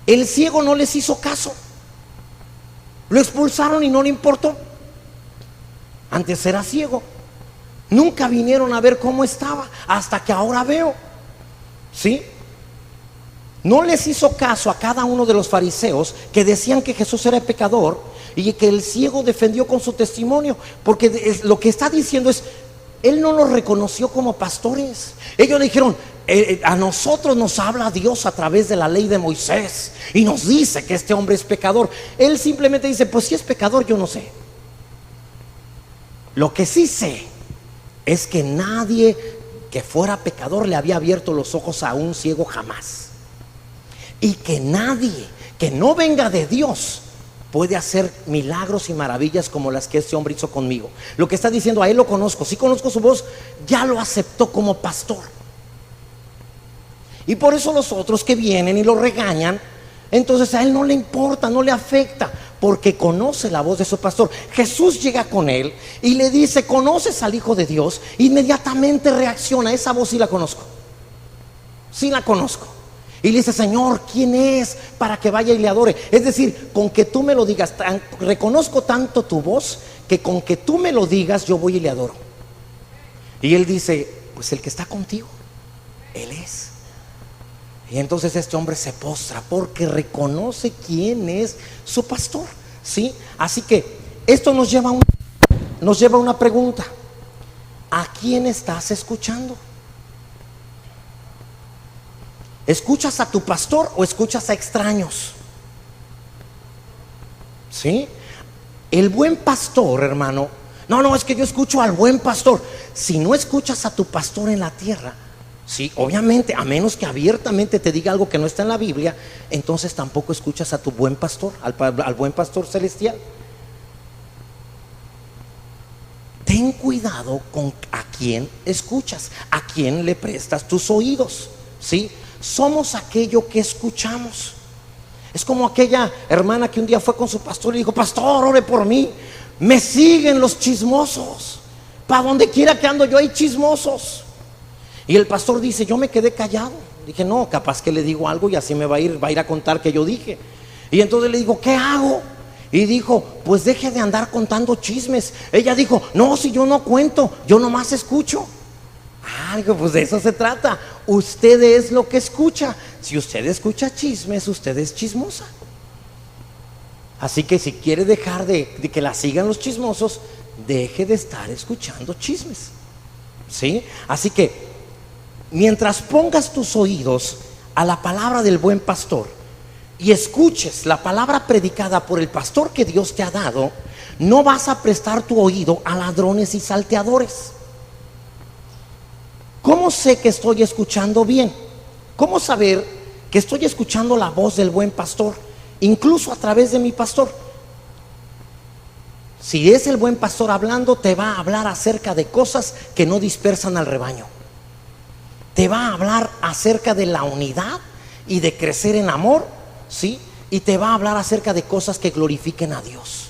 El ciego no les hizo caso, lo expulsaron y no le importó. Antes era ciego, nunca vinieron a ver cómo estaba, hasta que ahora veo. ¿Sí? No les hizo caso a cada uno de los fariseos que decían que Jesús era pecador, y que el ciego defendió con su testimonio, porque lo que está diciendo es: él no los reconoció como pastores. Ellos le dijeron: a nosotros nos habla Dios a través de la ley de Moisés y nos dice que este hombre es pecador. Él simplemente dice: pues si es pecador, yo no sé. Lo que sí sé es que nadie que fuera pecador le había abierto los ojos a un ciego jamás, y que nadie que no venga de Dios puede hacer milagros y maravillas como las que este hombre hizo conmigo. Lo que está diciendo: a él lo conozco, sí conozco su voz, ya lo aceptó como pastor. Y por eso los otros que vienen y lo regañan, entonces a él no le importa, no le afecta, porque conoce la voz de su pastor. Jesús llega con él y le dice: ¿conoces al Hijo de Dios? Inmediatamente reacciona: esa voz sí la conozco, sí la conozco. Y le dice: Señor, ¿quién es para que vaya y le adore? Es decir, con que tú me lo digas, reconozco tanto tu voz, que con que tú me lo digas, yo voy y le adoro. Y él dice: pues el que está contigo, él es. Y entonces este hombre se postra, porque reconoce quién es su pastor. ¿Sí? Así que esto nos lleva a una pregunta: ¿a quién estás escuchando? ¿Escuchas a tu pastor o escuchas a extraños? ¿Sí? El buen pastor, hermano, no, es que yo escucho al buen pastor. Si no escuchas a tu pastor en la tierra, sí, obviamente, a menos que abiertamente te diga algo que no está en la Biblia, entonces tampoco escuchas a tu buen pastor, al buen pastor celestial. Ten cuidado con a quién escuchas, a quién le prestas tus oídos. ¿Sí? Somos aquello que escuchamos. Es como aquella hermana que un día fue con su pastor y dijo: pastor, ore por mí, me siguen los chismosos, para donde quiera que ando yo hay chismosos. Y el pastor dice: yo me quedé callado. Dije: no, capaz que le digo algo y así me va a ir a contar que yo dije. Y entonces le digo: ¿qué hago? Y dijo: pues deje de andar contando chismes. Ella dijo: no, si yo no cuento, yo nomás escucho. Digo, pues de eso se trata. Usted es lo que escucha. Si usted escucha chismes, usted es chismosa. Así que si quiere dejar de que la sigan los chismosos, deje de estar escuchando chismes. ¿Sí? Así que mientras pongas tus oídos a la palabra del buen pastor y escuches la palabra predicada por el pastor que Dios te ha dado, no vas a prestar tu oído a ladrones y salteadores. ¿Cómo sé que estoy escuchando bien? ¿Cómo saber que estoy escuchando la voz del buen pastor? Incluso a través de mi pastor. Si es el buen pastor hablando, te va a hablar acerca de cosas que no dispersan al rebaño. Te va a hablar acerca de la unidad y de crecer en amor, ¿sí? Y te va a hablar acerca de cosas que glorifiquen a Dios.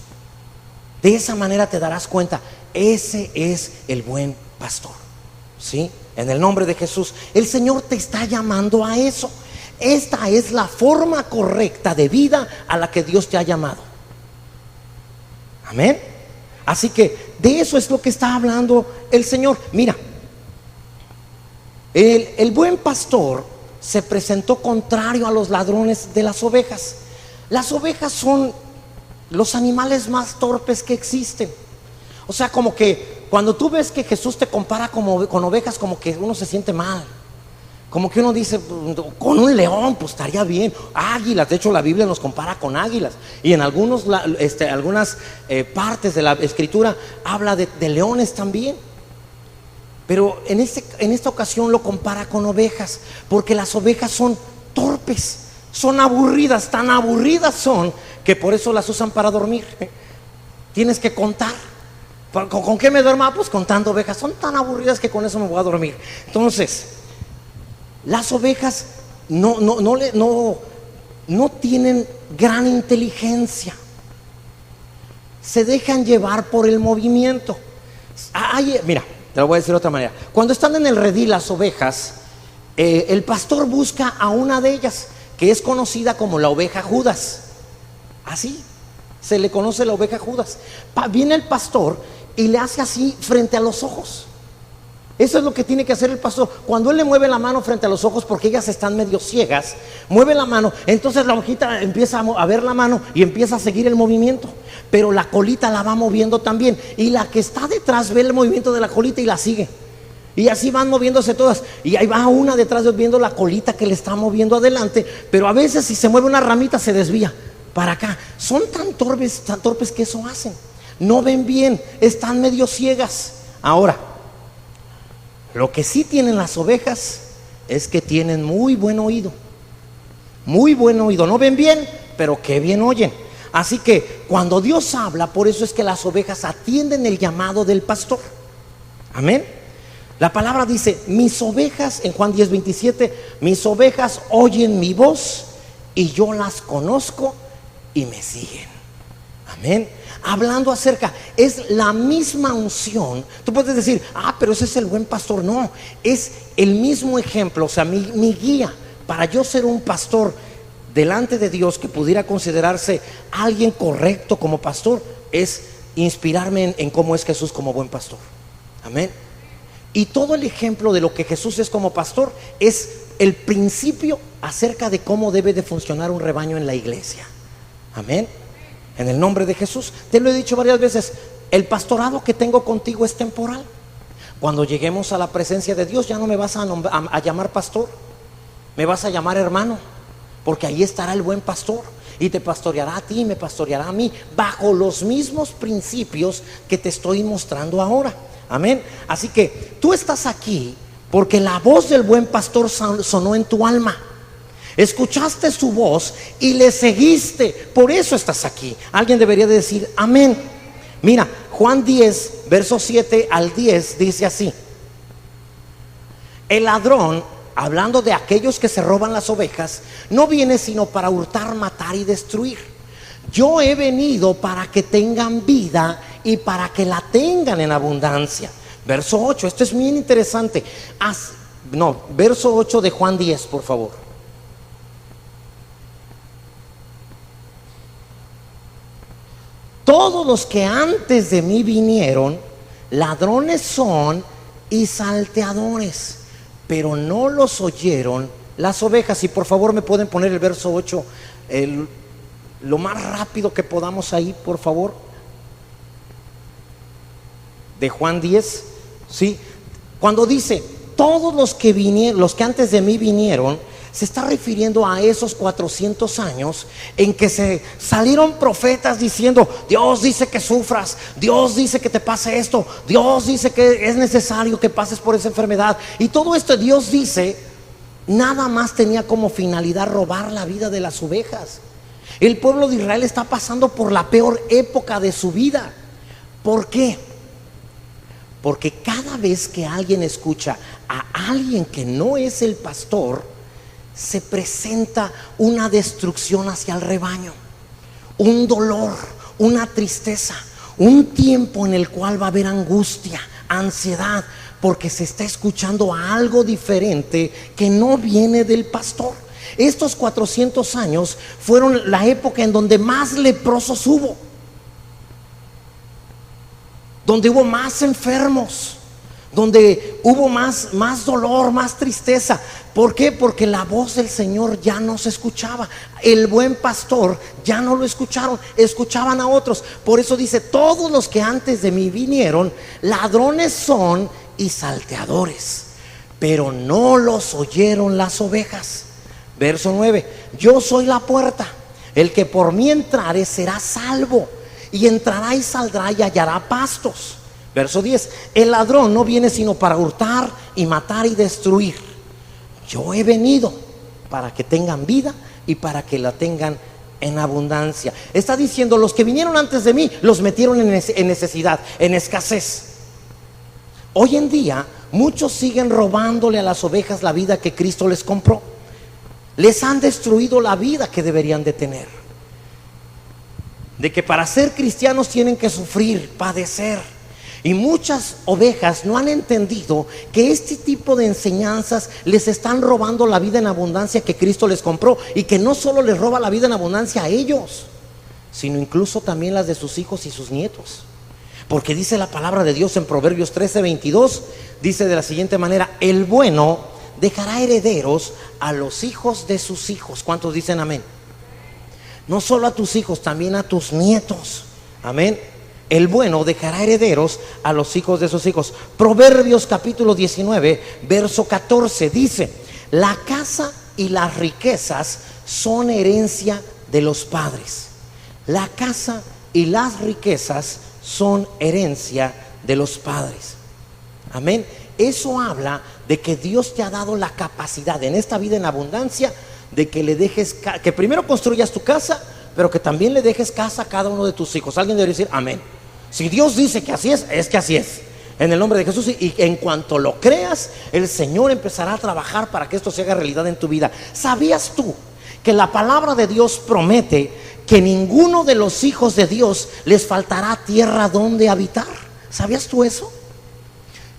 De esa manera te darás cuenta, ese es el buen pastor, ¿sí? En el nombre de Jesús, el Señor te está llamando a eso. Esta es la forma correcta de vida a la que Dios te ha llamado. Amén. Así que de eso es lo que está hablando el Señor. Mira, el buen pastor se presentó contrario a los ladrones de las ovejas. Las ovejas son los animales más torpes que existen. O sea, como que cuando tú ves que Jesús te compara con ovejas, como que uno se siente mal. Como que uno dice, con un león pues estaría bien. Águilas, de hecho la Biblia nos compara con águilas. Y en algunas partes de la escritura habla de leones también. Pero en esta ocasión lo compara con ovejas, porque las ovejas son torpes, son aburridas, tan aburridas son que por eso las usan para dormir. Tienes que contar. ¿Con qué me duermo? Pues contando ovejas. Son tan aburridas que con eso me voy a dormir. Entonces, las ovejas no tienen gran inteligencia. Se dejan llevar por el movimiento. Mira, te lo voy a decir de otra manera. Cuando están en el redil las ovejas, el pastor busca a una de ellas, que es conocida como la oveja Judas. Así se le conoce la oveja Judas. Viene el pastor y le hace así frente a los ojos. Eso es lo que tiene que hacer el pastor. Cuando él le mueve la mano frente a los ojos, porque ellas están medio ciegas, mueve la mano, entonces la ovejita empieza a ver la mano y empieza a seguir el movimiento, pero la colita la va moviendo también, y la que está detrás ve el movimiento de la colita y la sigue, y así van moviéndose todas, y ahí va una detrás viendo la colita que le está moviendo adelante, pero a veces si se mueve una ramita se desvía para acá. Son tan torpes que eso hacen. No ven bien, están medio ciegas. Ahora, lo que sí tienen las ovejas es que tienen muy buen oído. Muy buen oído. No ven bien, pero qué bien oyen. Así que cuando Dios habla, por eso es que las ovejas atienden el llamado del pastor. Amén. La palabra dice, mis ovejas, en Juan 10:27, mis ovejas oyen mi voz y yo las conozco y me siguen. Amén. Hablando acerca, es la misma unción. Tú puedes decir, pero ese es el buen pastor. No, es el mismo ejemplo. O sea, mi guía para yo ser un pastor delante de Dios, que pudiera considerarse alguien correcto como pastor, es inspirarme en cómo es Jesús como buen pastor. Amén. Y todo el ejemplo de lo que Jesús es como pastor es el principio acerca de cómo debe de funcionar un rebaño en la iglesia. Amén. En el nombre de Jesús. Te lo he dicho varias veces, el pastorado que tengo contigo es temporal. Cuando lleguemos a la presencia de Dios, ya no me vas a llamar pastor, me vas a llamar hermano, porque ahí estará el buen pastor y te pastoreará a ti, me pastoreará a mí, bajo los mismos principios que te estoy mostrando ahora. Amén. Así que tú estás aquí porque la voz del buen pastor sonó en tu alma. Escuchaste su voz y le seguiste, por eso estás aquí. Alguien debería de decir amén. Mira, Juan 10, versos 7 al 10 dice así: el ladrón, hablando de aquellos que se roban las ovejas, no viene sino para hurtar, matar y destruir. Yo he venido para que tengan vida y para que la tengan en abundancia. Verso 8, esto es bien interesante. Verso 8 de Juan 10, por favor. Todos los que antes de mí vinieron, ladrones son y salteadores, pero no los oyeron las ovejas. Y por favor me pueden poner el verso 8 lo más rápido que podamos ahí, por favor, de Juan 10, ¿sí? Cuando dice todos los que vinieron, los que antes de mí vinieron, se está refiriendo a esos 400 años en que se salieron profetas diciendo: Dios dice que sufras, Dios dice que te pase esto, Dios dice que es necesario que pases por esa enfermedad. Y todo esto Dios dice, nada más tenía como finalidad robar la vida de las ovejas. El pueblo de Israel está pasando por la peor época de su vida. ¿Por qué? Porque cada vez que alguien escucha a alguien que no es el pastor, se presenta una destrucción hacia el rebaño, un dolor, una tristeza, un tiempo en el cual va a haber angustia, ansiedad, porque se está escuchando a algo diferente que no viene del pastor. Estos 400 años fueron la época en donde más leprosos hubo, donde hubo más enfermos, donde hubo más dolor, más tristeza. ¿Por qué? Porque la voz del Señor ya no se escuchaba. El buen pastor ya no lo escucharon, escuchaban a otros. Por eso dice: todos los que antes de mí vinieron, ladrones son y salteadores, pero no los oyeron las ovejas. Verso 9: yo soy la puerta, el que por mí entrare será salvo, y entrará y saldrá y hallará pastos. Verso 10: el ladrón no viene sino para hurtar y matar y destruir. Yo he venido para que tengan vida y para que la tengan en abundancia. Está diciendo: los que vinieron antes de mí los metieron en necesidad, en escasez. Hoy en día muchos siguen robándole a las ovejas la vida que Cristo les compró. Les han destruido la vida que deberían de tener. De que para ser cristianos tienen que sufrir, padecer. Y muchas ovejas no han entendido que este tipo de enseñanzas les están robando la vida en abundancia que Cristo les compró. Y que no solo les roba la vida en abundancia a ellos, sino incluso también las de sus hijos y sus nietos. Porque dice la palabra de Dios en Proverbios 13:22, dice de la siguiente manera: el bueno dejará herederos a los hijos de sus hijos. ¿Cuántos dicen amén? No solo a tus hijos, también a tus nietos. Amén. El bueno dejará herederos a los hijos de sus hijos. Proverbios capítulo 19, verso 14 dice: la casa y las riquezas son herencia de los padres. La casa y las riquezas son herencia de los padres. Amén. Eso habla de que Dios te ha dado la capacidad en esta vida en abundancia de que le dejes, que primero construyas tu casa, pero que también le dejes casa a cada uno de tus hijos. Alguien debe decir amén. Si Dios dice que así es que así es. En el nombre de Jesús. Y en cuanto lo creas, el Señor empezará a trabajar para que esto se haga realidad en tu vida. ¿Sabías tú que la palabra de Dios promete que ninguno de los hijos de Dios les faltará tierra donde habitar? ¿Sabías tú eso?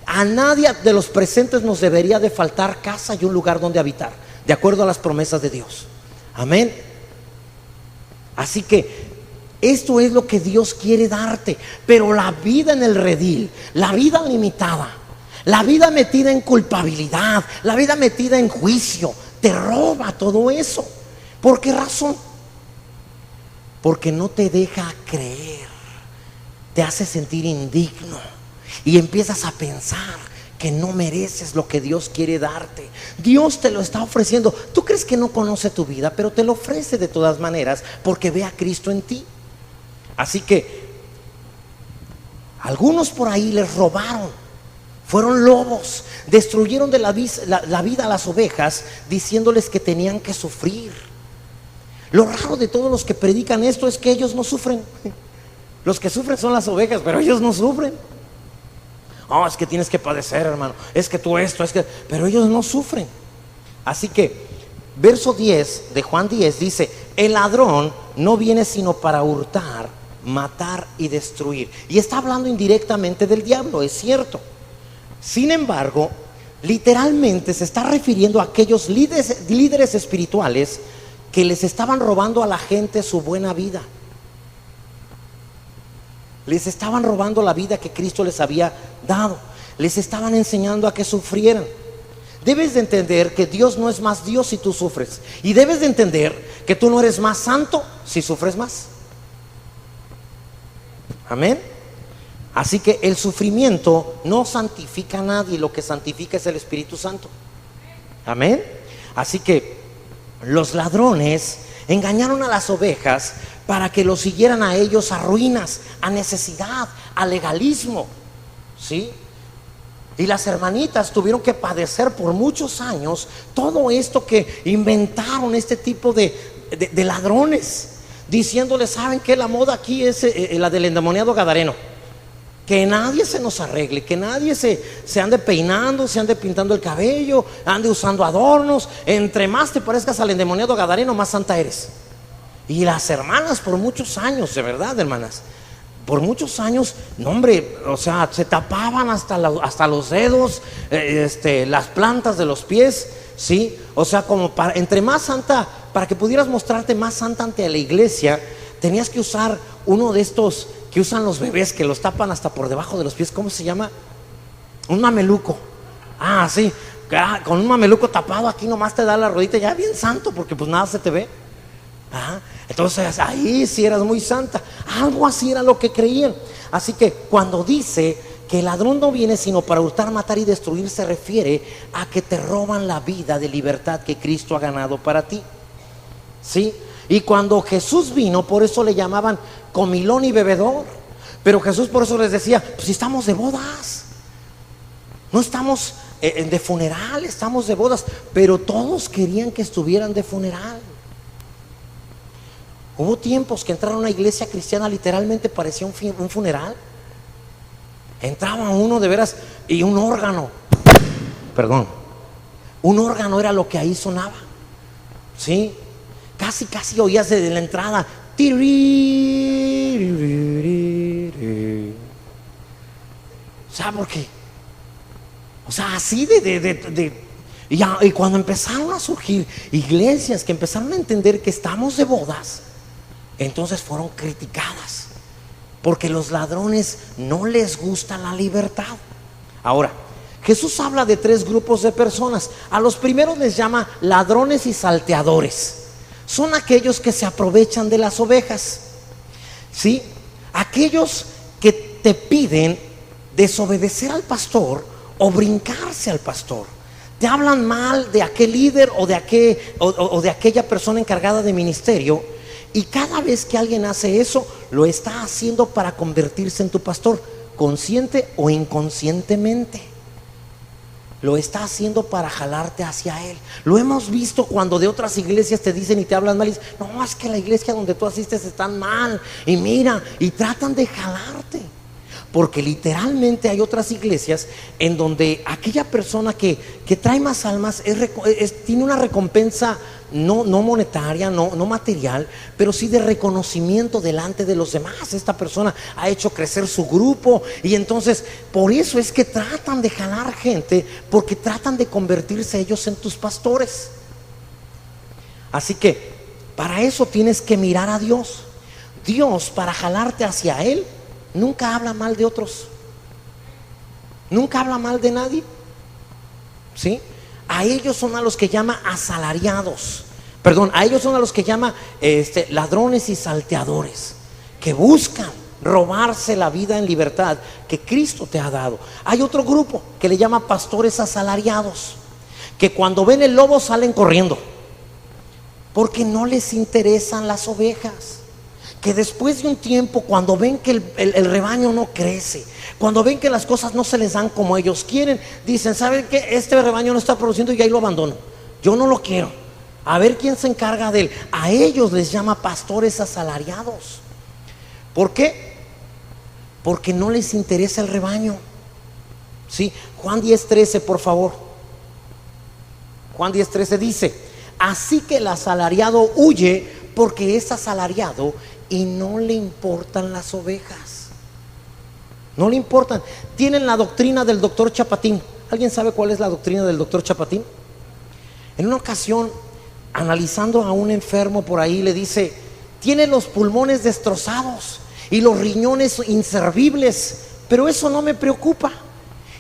A nadie de los presentes nos debería de faltar casa y un lugar donde habitar, de acuerdo a las promesas de Dios. Amén. Así que esto es lo que Dios quiere darte. Pero la vida en el redil, la vida limitada, la vida metida en culpabilidad, la vida metida en juicio, te roba todo eso. ¿Por qué razón? Porque no te deja creer, te hace sentir indigno y empiezas a pensar que no mereces lo que Dios quiere darte. Dios te lo está ofreciendo. Tú crees que no conoce tu vida, pero te lo ofrece de todas maneras porque ve a Cristo en ti. Así que algunos por ahí les robaron, fueron lobos, destruyeron de la vida a las ovejas, diciéndoles que tenían que sufrir. Lo raro de todos los que predican esto es que ellos no sufren. Los que sufren son las ovejas, pero ellos no sufren. Oh, es que tienes que padecer, hermano, es que tú esto, es que... Pero ellos no sufren. Así que verso 10 de Juan 10 dice: el ladrón no viene sino para hurtar, matar y destruir. Y está hablando indirectamente del diablo, es cierto. Sin embargo, literalmente se está refiriendo a aquellos líderes espirituales que les estaban robando a la gente su buena vida. Les estaban robando la vida que Cristo les había dado. Les estaban enseñando a que sufrieran. debes de entender que Dios no es más Dios si tú sufres. Y debes de entender que tú no eres más santo si sufres más. Amén. Así que el sufrimiento no santifica a nadie, lo que santifica es el Espíritu Santo. Amén. Así que los ladrones engañaron a las ovejas para que los siguieran a ellos a ruinas, a necesidad, a legalismo, ¿sí? Y las hermanitas tuvieron que padecer por muchos años todo esto que inventaron este tipo de ladrones, diciéndoles: ¿saben qué? La moda aquí es la del endemoniado gadareno. Que nadie se nos arregle, que nadie se ande peinando, se ande pintando el cabello, ande usando adornos. Entre más te parezcas al endemoniado gadareno, más santa eres. Y las hermanas por muchos años, de verdad, hermanas, por muchos años, no hombre, o sea, se tapaban hasta los dedos, las plantas de los pies, ¿sí? O sea, como entre más santa, para que pudieras mostrarte más santa ante la iglesia, tenías que usar uno de estos que usan los bebés, que los tapan hasta por debajo de los pies. ¿Cómo se llama? Un mameluco. Ah, sí, con un mameluco tapado aquí nomás te da la rodita, ya bien santo, porque pues nada se te ve. Entonces ahí sí eras muy santa. Algo así era lo que creían. Así que cuando dice que el ladrón no viene sino para hurtar, matar y destruir, se refiere a que te roban la vida de libertad que Cristo ha ganado para ti, ¿sí? Y cuando Jesús vino, por eso le llamaban comilón y bebedor. Pero Jesús por eso les decía: pues si estamos de bodas, no estamos de funeral, estamos de bodas. Pero todos querían que estuvieran de funeral. Hubo tiempos que entrar a una iglesia cristiana literalmente parecía un funeral. Entraba uno de veras y un órgano era lo que ahí sonaba, ¿sí? Casi oías desde la entrada. ¿Sabe por qué? O sea, así y cuando empezaron a surgir iglesias que empezaron a entender que estamos de bodas, entonces fueron criticadas, porque los ladrones no les gusta la libertad. Ahora, Jesús habla de 3 grupos de personas. A los primeros les llama ladrones y salteadores. Son aquellos que se aprovechan de las ovejas, ¿sí? Aquellos que te piden desobedecer al pastor o brincarse al pastor. Te hablan mal de aquel líder o de aquella persona encargada de ministerio, y cada vez que alguien hace eso, lo está haciendo para convertirse en tu pastor, consciente o inconscientemente. Lo está haciendo para jalarte hacia él. Lo hemos visto cuando de otras iglesias te dicen y te hablan mal y dicen: no, es que la iglesia donde tú asistes están mal, y mira, y tratan de jalarte. Porque literalmente hay otras iglesias en donde aquella persona que trae más almas tiene una recompensa no monetaria, no material, pero sí de reconocimiento delante de los demás. Esta persona ha hecho crecer su grupo, y entonces por eso es que tratan de jalar gente, porque tratan de convertirse ellos en tus pastores. Así que para eso tienes que mirar a Dios. Dios, para jalarte hacia Él, nunca habla mal de otros, nunca habla mal de nadie, ¿sí? A ellos son a los que llama asalariados, a ellos son a los que llama ladrones y salteadores, que buscan robarse la vida en libertad que Cristo te ha dado. Hay otro grupo que le llama pastores asalariados, que cuando ven el lobo salen corriendo, porque no les interesan las ovejas. Que después de un tiempo, cuando ven que el rebaño no crece, cuando ven que las cosas no se les dan como ellos quieren, dicen: ¿saben qué? Este rebaño no está produciendo y ahí lo abandono, yo no lo quiero, a ver quién se encarga de él. A ellos les llama pastores asalariados. ¿Por qué? Porque no les interesa el rebaño, ¿sí? Juan 10:13, por favor. Juan 10:13 dice: así que el asalariado huye, porque es asalariado y no le importan las ovejas. No le importan. Tienen la doctrina del doctor Chapatín. ¿Alguien sabe cuál es la doctrina del doctor Chapatín? En una ocasión, analizando a un enfermo por ahí, le dice: tiene los pulmones destrozados y los riñones inservibles, pero eso no me preocupa.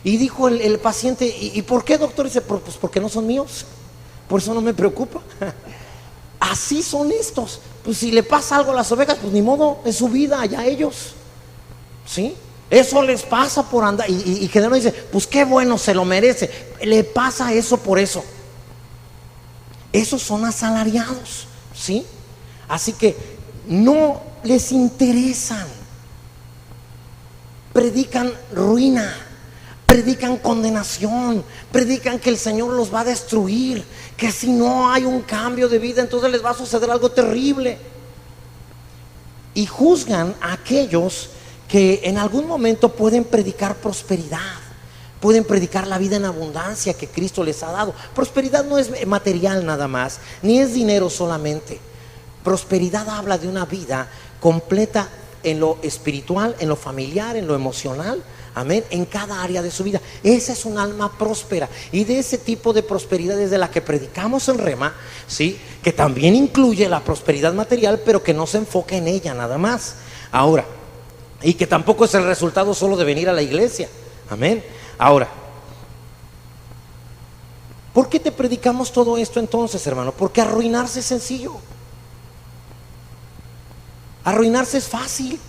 Y dijo el paciente, ¿y por qué, doctor? Dice, pues porque no son míos, por eso no me preocupa. Así son estos. Pues si le pasa algo a las ovejas, pues ni modo, es su vida, allá ellos. ¿Sí? Eso les pasa por andar. Y Gedeón dice, pues qué bueno, se lo merece. Le pasa eso por eso. Esos son asalariados, ¿sí? Así que no les interesan. Predican ruina, predican condenación, predican que el Señor los va a destruir, que si no hay un cambio de vida, entonces les va a suceder algo terrible. Y juzgan a aquellos que en algún momento pueden predicar prosperidad, pueden predicar la vida en abundancia que Cristo les ha dado. Prosperidad no es material nada más, ni es dinero solamente. Prosperidad habla de una vida completa en lo espiritual, en lo familiar, en lo emocional, amén, en cada área de su vida. Esa es un alma próspera, y de ese tipo de prosperidad es de la que predicamos en Rema, ¿sí? Que también incluye la prosperidad material, pero que no se enfoca en ella nada más. Ahora, y que tampoco es el resultado solo de venir a la iglesia, amén. Ahora, ¿por qué te predicamos todo esto entonces, hermano? Porque arruinarse es sencillo. Arruinarse es fácil.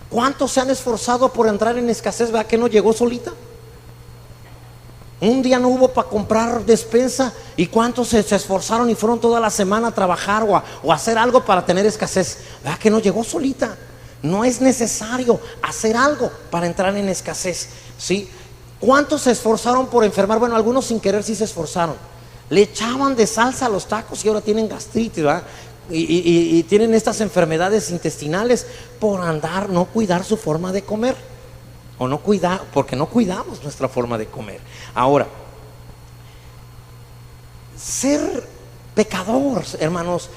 ¿Cuántos se han esforzado por entrar en escasez? ¿Verdad que no llegó solita? Un día no hubo para comprar despensa, y cuántos se esforzaron y fueron toda la semana a trabajar o a hacer algo para tener escasez. ¿Verdad que no llegó solita? No es necesario hacer algo para entrar en escasez, ¿sí? ¿Cuántos se esforzaron por enfermar? Bueno, algunos sin querer sí se esforzaron. Le echaban de salsa a los tacos y ahora tienen gastritis, ¿verdad? Y tienen estas enfermedades intestinales por no cuidar su forma de comer, o no cuidar, porque no cuidamos nuestra forma de comer. Ahora, ser pecador, hermanos,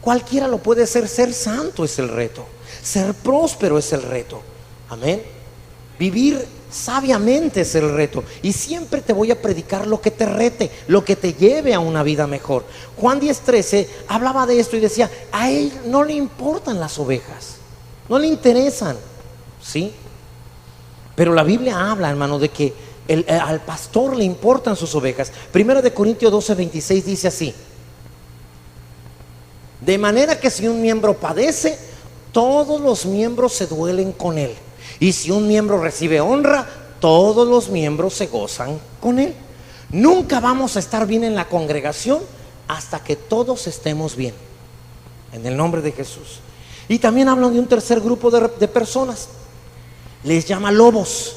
cualquiera lo puede ser. Ser santo es el reto, ser próspero es el reto, amén. Vivir sabiamente es el reto, y siempre te voy a predicar lo que te rete, lo que te lleve a una vida mejor. Juan 10:13 hablaba de esto y decía, a él no le importan las ovejas, no le interesan, ¿sí? Pero la Biblia habla, hermano, de que al pastor le importan sus ovejas. Primera de Corintios 12:26 dice así: de manera que si un miembro padece, todos los miembros se duelen con él. Y si un miembro recibe honra, todos los miembros se gozan con él. Nunca vamos a estar bien en la congregación hasta que todos estemos bien, en el nombre de Jesús. Y también hablan de un tercer grupo de personas. Les llama lobos.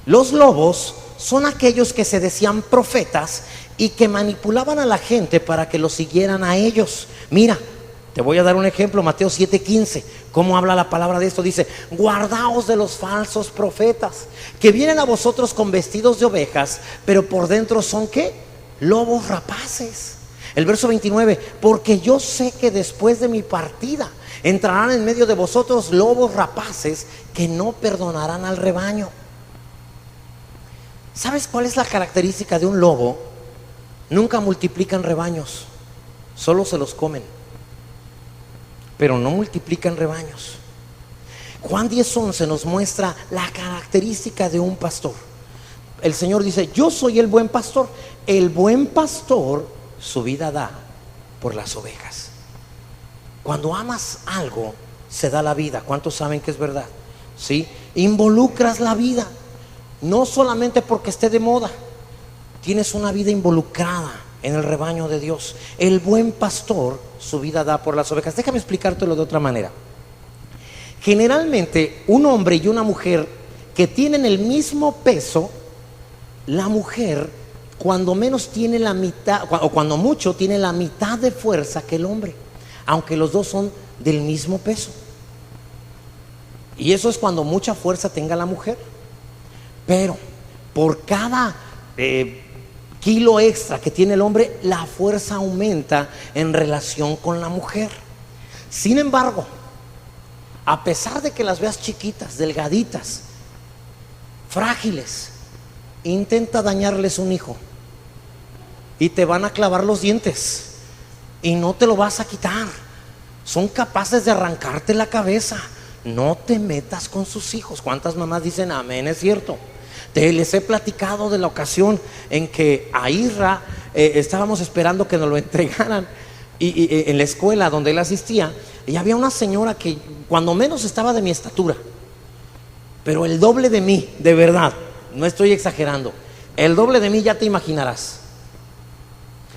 Los lobos son aquellos que se decían profetas y que manipulaban a la gente para que los siguieran a ellos. Mira, te voy a dar un ejemplo, Mateo 7:15. ¿Cómo habla la palabra de esto? Dice: guardaos de los falsos profetas, que vienen a vosotros con vestidos de ovejas, pero por dentro son ¿qué? Lobos rapaces. El verso 29: porque yo sé que después de mi partida entrarán en medio de vosotros lobos rapaces que no perdonarán al rebaño. ¿Sabes cuál es la característica de un lobo? Nunca multiplican rebaños, solo se los comen, pero no multiplican rebaños. Juan 10:11 nos muestra la característica de un pastor. El Señor dice: yo soy el buen pastor. El buen pastor su vida da por las ovejas. Cuando amas algo, se da la vida. ¿Cuántos saben que es verdad? ¿Sí? Involucras la vida, no solamente porque esté de moda. Tienes una vida involucrada en el rebaño de Dios. El buen pastor su vida da por las ovejas. Déjame explicártelo de otra manera. Generalmente un hombre y una mujer que tienen el mismo peso, la mujer cuando menos tiene la mitad, o cuando mucho tiene la mitad de fuerza que el hombre, aunque los dos son del mismo peso. Y eso es cuando mucha fuerza tenga la mujer. Pero por cada kilo extra que tiene el hombre, la fuerza aumenta en relación con la mujer. Sin embargo, a pesar de que las veas chiquitas, delgaditas, frágiles, intenta dañarles un hijo y te van a clavar los dientes y no te lo vas a quitar. Son capaces de arrancarte la cabeza. No te metas con sus hijos. ¿Cuántas mamás dicen amén? Es cierto. Les he platicado de la ocasión en que a Isra estábamos esperando que nos lo entregaran y en la escuela donde él asistía, y había una señora que cuando menos estaba de mi estatura, pero el doble de mí, de verdad, no estoy exagerando, el doble de mí ya te imaginarás.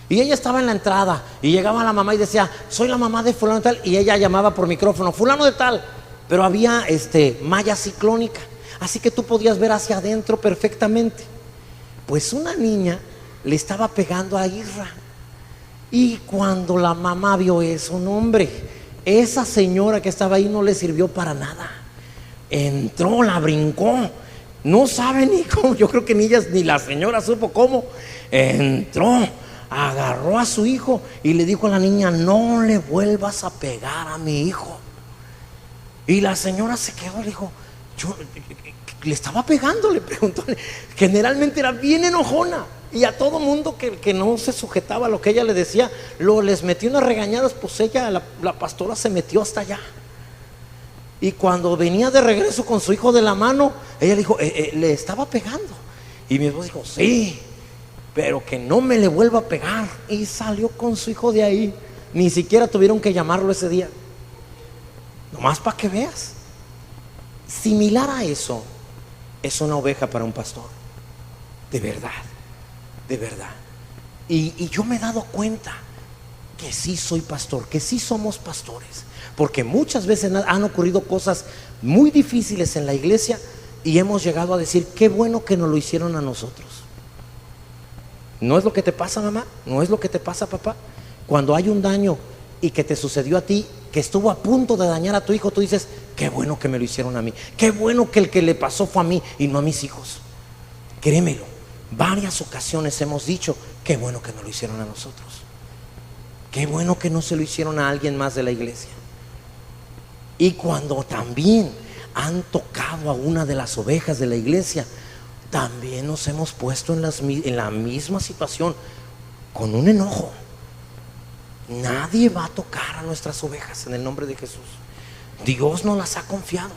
Y ella estaba en la entrada y llegaba la mamá y decía: soy la mamá de fulano de tal, y ella llamaba por micrófono: fulano de tal, pero había malla ciclónica, así que tú podías ver hacia adentro perfectamente. Pues una niña le estaba pegando a Isra, y cuando la mamá vio eso, no hombre, esa señora que estaba ahí no le sirvió para nada. Entró, la brincó, no sabe ni cómo, yo creo que ni ellas ni la señora supo cómo. Entró, agarró a su hijo y le dijo a la niña: no le vuelvas a pegar a mi hijo. Y la señora se quedó, le dijo: yo le estaba pegando, le preguntó. Generalmente era bien enojona, y a todo mundo que no se sujetaba a lo que ella le decía, les metió unas regañadas. Pues ella, la pastora, se metió hasta allá. Y cuando venía de regreso con su hijo de la mano, ella dijo: le estaba pegando. Y mi esposo dijo: sí, pero que no me le vuelva a pegar. Y salió con su hijo de ahí. Ni siquiera tuvieron que llamarlo ese día. Nomás para que veas. Similar a eso es una oveja para un pastor. De verdad, de verdad. Y yo me he dado cuenta que sí soy pastor, que sí somos pastores, porque muchas veces han ocurrido cosas muy difíciles en la iglesia y hemos llegado a decir: qué bueno que nos lo hicieron a nosotros. ¿No es lo que te pasa, mamá? ¿No es lo que te pasa, papá? Cuando hay un daño y que te sucedió a ti, que estuvo a punto de dañar a tu hijo, tú dices: qué bueno que me lo hicieron a mí, qué bueno que el que le pasó fue a mí y no a mis hijos. Créemelo, varias ocasiones hemos dicho: qué bueno que nos lo hicieron a nosotros, qué bueno que no se lo hicieron a alguien más de la iglesia. Y cuando también han tocado a una de las ovejas de la iglesia, también nos hemos puesto en la misma situación, con un enojo. Nadie va a tocar a nuestras ovejas en el nombre de Jesús. Dios nos las ha confiado,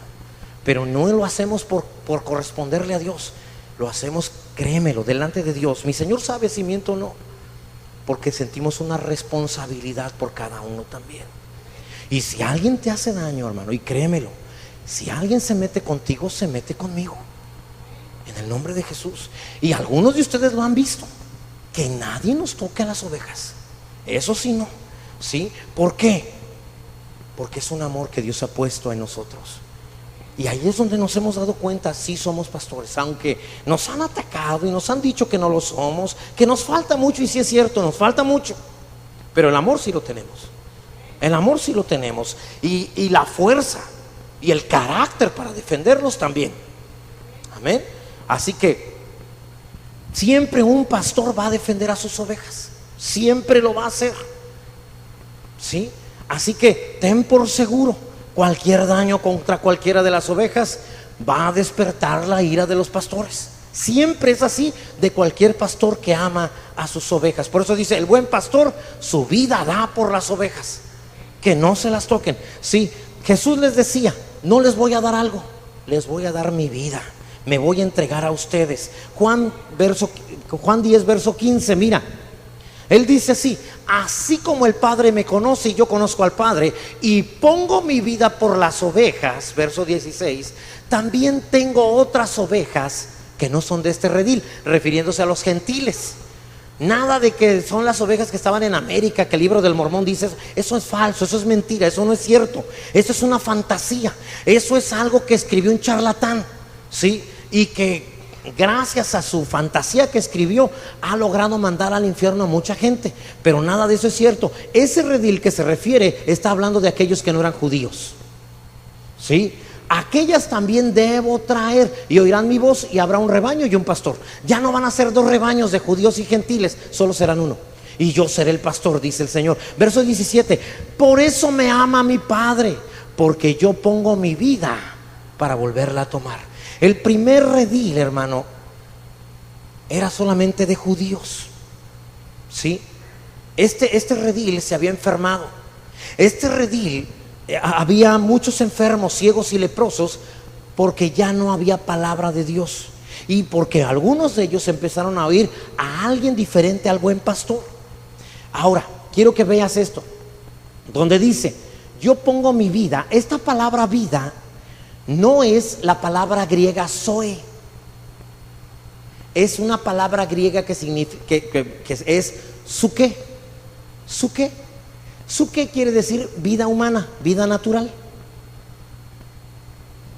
pero no lo hacemos por corresponderle a Dios. Lo hacemos, créemelo, delante de Dios. Mi Señor sabe si miento o no, porque sentimos una responsabilidad por cada uno también. Y si alguien te hace daño, hermano, y créemelo, si alguien se mete contigo, se mete conmigo, en el nombre de Jesús. Y algunos de ustedes lo han visto, que nadie nos toque a las ovejas. Eso sí, no. ¿Sí? ¿Por qué? Porque es un amor que Dios ha puesto en nosotros. Y ahí es donde nos hemos dado cuenta: sí somos pastores, aunque nos han atacado y nos han dicho que no lo somos, que nos falta mucho. Y sí es cierto, nos falta mucho, pero el amor sí lo tenemos. El amor sí lo tenemos, y la fuerza y el carácter para defendernos también. Amén. Así que siempre un pastor va a defender a sus ovejas, siempre lo va a hacer. ¿Sí? Así que ten por seguro, cualquier daño contra cualquiera de las ovejas va a despertar la ira de los pastores. Siempre es así de cualquier pastor que ama a sus ovejas. Por eso dice: el buen pastor su vida da por las ovejas, que no se las toquen. Sí, Jesús les decía: no les voy a dar algo, les voy a dar mi vida, me voy a entregar a ustedes. Juan 10 verso 15, mira, él dice así: así como el Padre me conoce y yo conozco al Padre, y pongo mi vida por las ovejas, verso 16, también tengo otras ovejas que no son de este redil, refiriéndose a los gentiles. Nada de que son las ovejas que estaban en América, que el libro del Mormón dice: eso es falso, eso es mentira, eso no es cierto, eso es una fantasía, eso es algo que escribió un charlatán, ¿sí? Y que gracias a su fantasía que escribió ha logrado mandar al infierno a mucha gente. Pero nada de eso es cierto. Ese redil que se refiere está hablando de aquellos que no eran judíos, ¿sí? Aquellas también debo traer, y oirán mi voz, y habrá un rebaño y un pastor. Ya no van a ser dos rebaños de judíos y gentiles, solo serán uno, y yo seré el pastor, dice el Señor. Verso 17: por eso me ama mi Padre, porque yo pongo mi vida para volverla a tomar. El primer redil, hermano, era solamente de judíos, ¿sí? Este redil se había enfermado. Este redil, había muchos enfermos, ciegos y leprosos, porque ya no había palabra de Dios. Y porque algunos de ellos empezaron a oír a alguien diferente al buen pastor. Ahora, quiero que veas esto, donde dice, yo pongo mi vida. Esta palabra vida no es la palabra griega zoe. Es una palabra griega que significa, que es suke. Suke. Suke quiere decir vida humana, vida natural.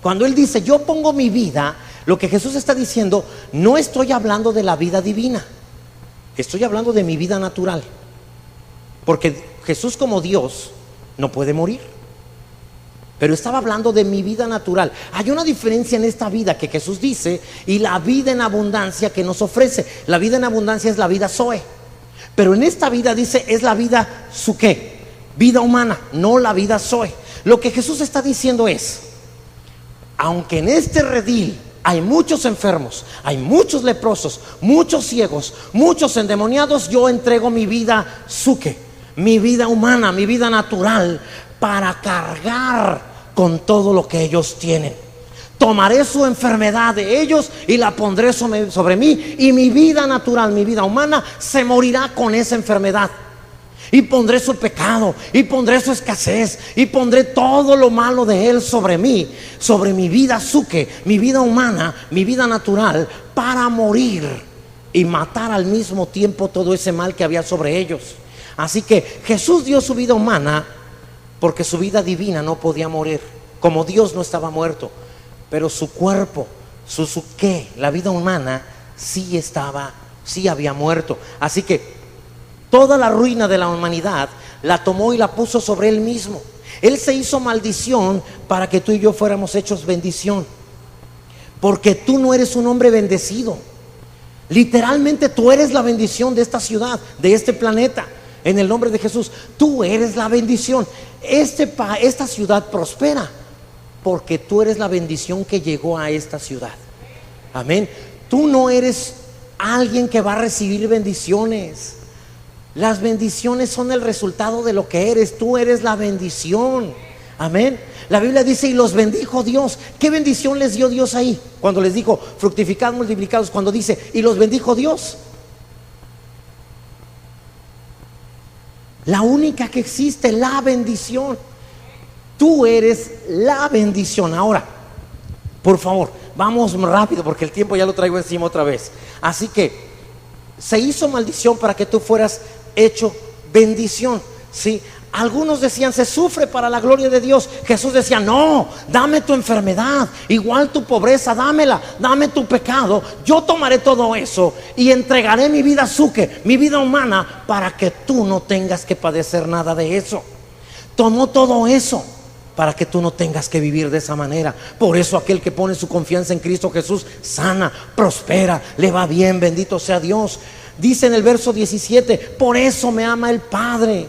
Cuando él dice, yo pongo mi vida, lo que Jesús está diciendo, no estoy hablando de la vida divina, estoy hablando de mi vida natural. Porque Jesús como Dios no puede morir, pero estaba hablando de mi vida natural. Hay una diferencia en esta vida que Jesús dice y la vida en abundancia que nos ofrece. La vida en abundancia es la vida zoe, pero en esta vida dice es la vida suke, vida humana, no la vida zoe. Lo que Jesús está diciendo es, aunque en este redil hay muchos enfermos, hay muchos leprosos, muchos ciegos, muchos endemoniados, yo entrego mi vida suke, mi vida humana, mi vida natural, para cargar con todo lo que ellos tienen. Tomaré su enfermedad de ellos y la pondré sobre mí, y mi vida natural, mi vida humana, se morirá con esa enfermedad. Y pondré su pecado, y pondré su escasez, y pondré todo lo malo de él sobre mí, sobre mi vida suke, mi vida humana, mi vida natural, para morir y matar al mismo tiempo todo ese mal que había sobre ellos. Así que Jesús dio su vida humana porque su vida divina no podía morir. Como Dios no estaba muerto, pero su cuerpo, su suke, la vida humana, sí había muerto. Así que toda la ruina de la humanidad la tomó y la puso sobre él mismo. Él se hizo maldición para que tú y yo fuéramos hechos bendición, porque tú no eres un hombre bendecido. Literalmente tú eres la bendición de esta ciudad, de este planeta. En el nombre de Jesús, tú eres la bendición. Esta ciudad prospera porque tú eres la bendición que llegó a esta ciudad. Amén. Tú no eres alguien que va a recibir bendiciones. Las bendiciones son el resultado de lo que eres. Tú eres la bendición. Amén. La Biblia dice, y los bendijo Dios. ¿Qué bendición les dio Dios ahí? Cuando les dijo, fructificad, multiplicados. Cuando dice, y los bendijo Dios. La única que existe, la bendición. Tú eres la bendición. Ahora, por favor, vamos rápido porque el tiempo ya lo traigo encima otra vez. Así que se hizo maldición para que tú fueras hecho bendición. ¿Sí? Algunos decían, se sufre para la gloria de Dios. Jesús decía, no, dame tu enfermedad, igual tu pobreza, dámela, dame tu pecado. Yo tomaré todo eso y entregaré mi vida suke, mi vida humana, para que tú no tengas que padecer nada de eso. Tomó todo eso para que tú no tengas que vivir de esa manera. Por eso aquel que pone su confianza en Cristo Jesús sana, prospera, le va bien, bendito sea Dios. Dice en el verso 17, por eso me ama el Padre,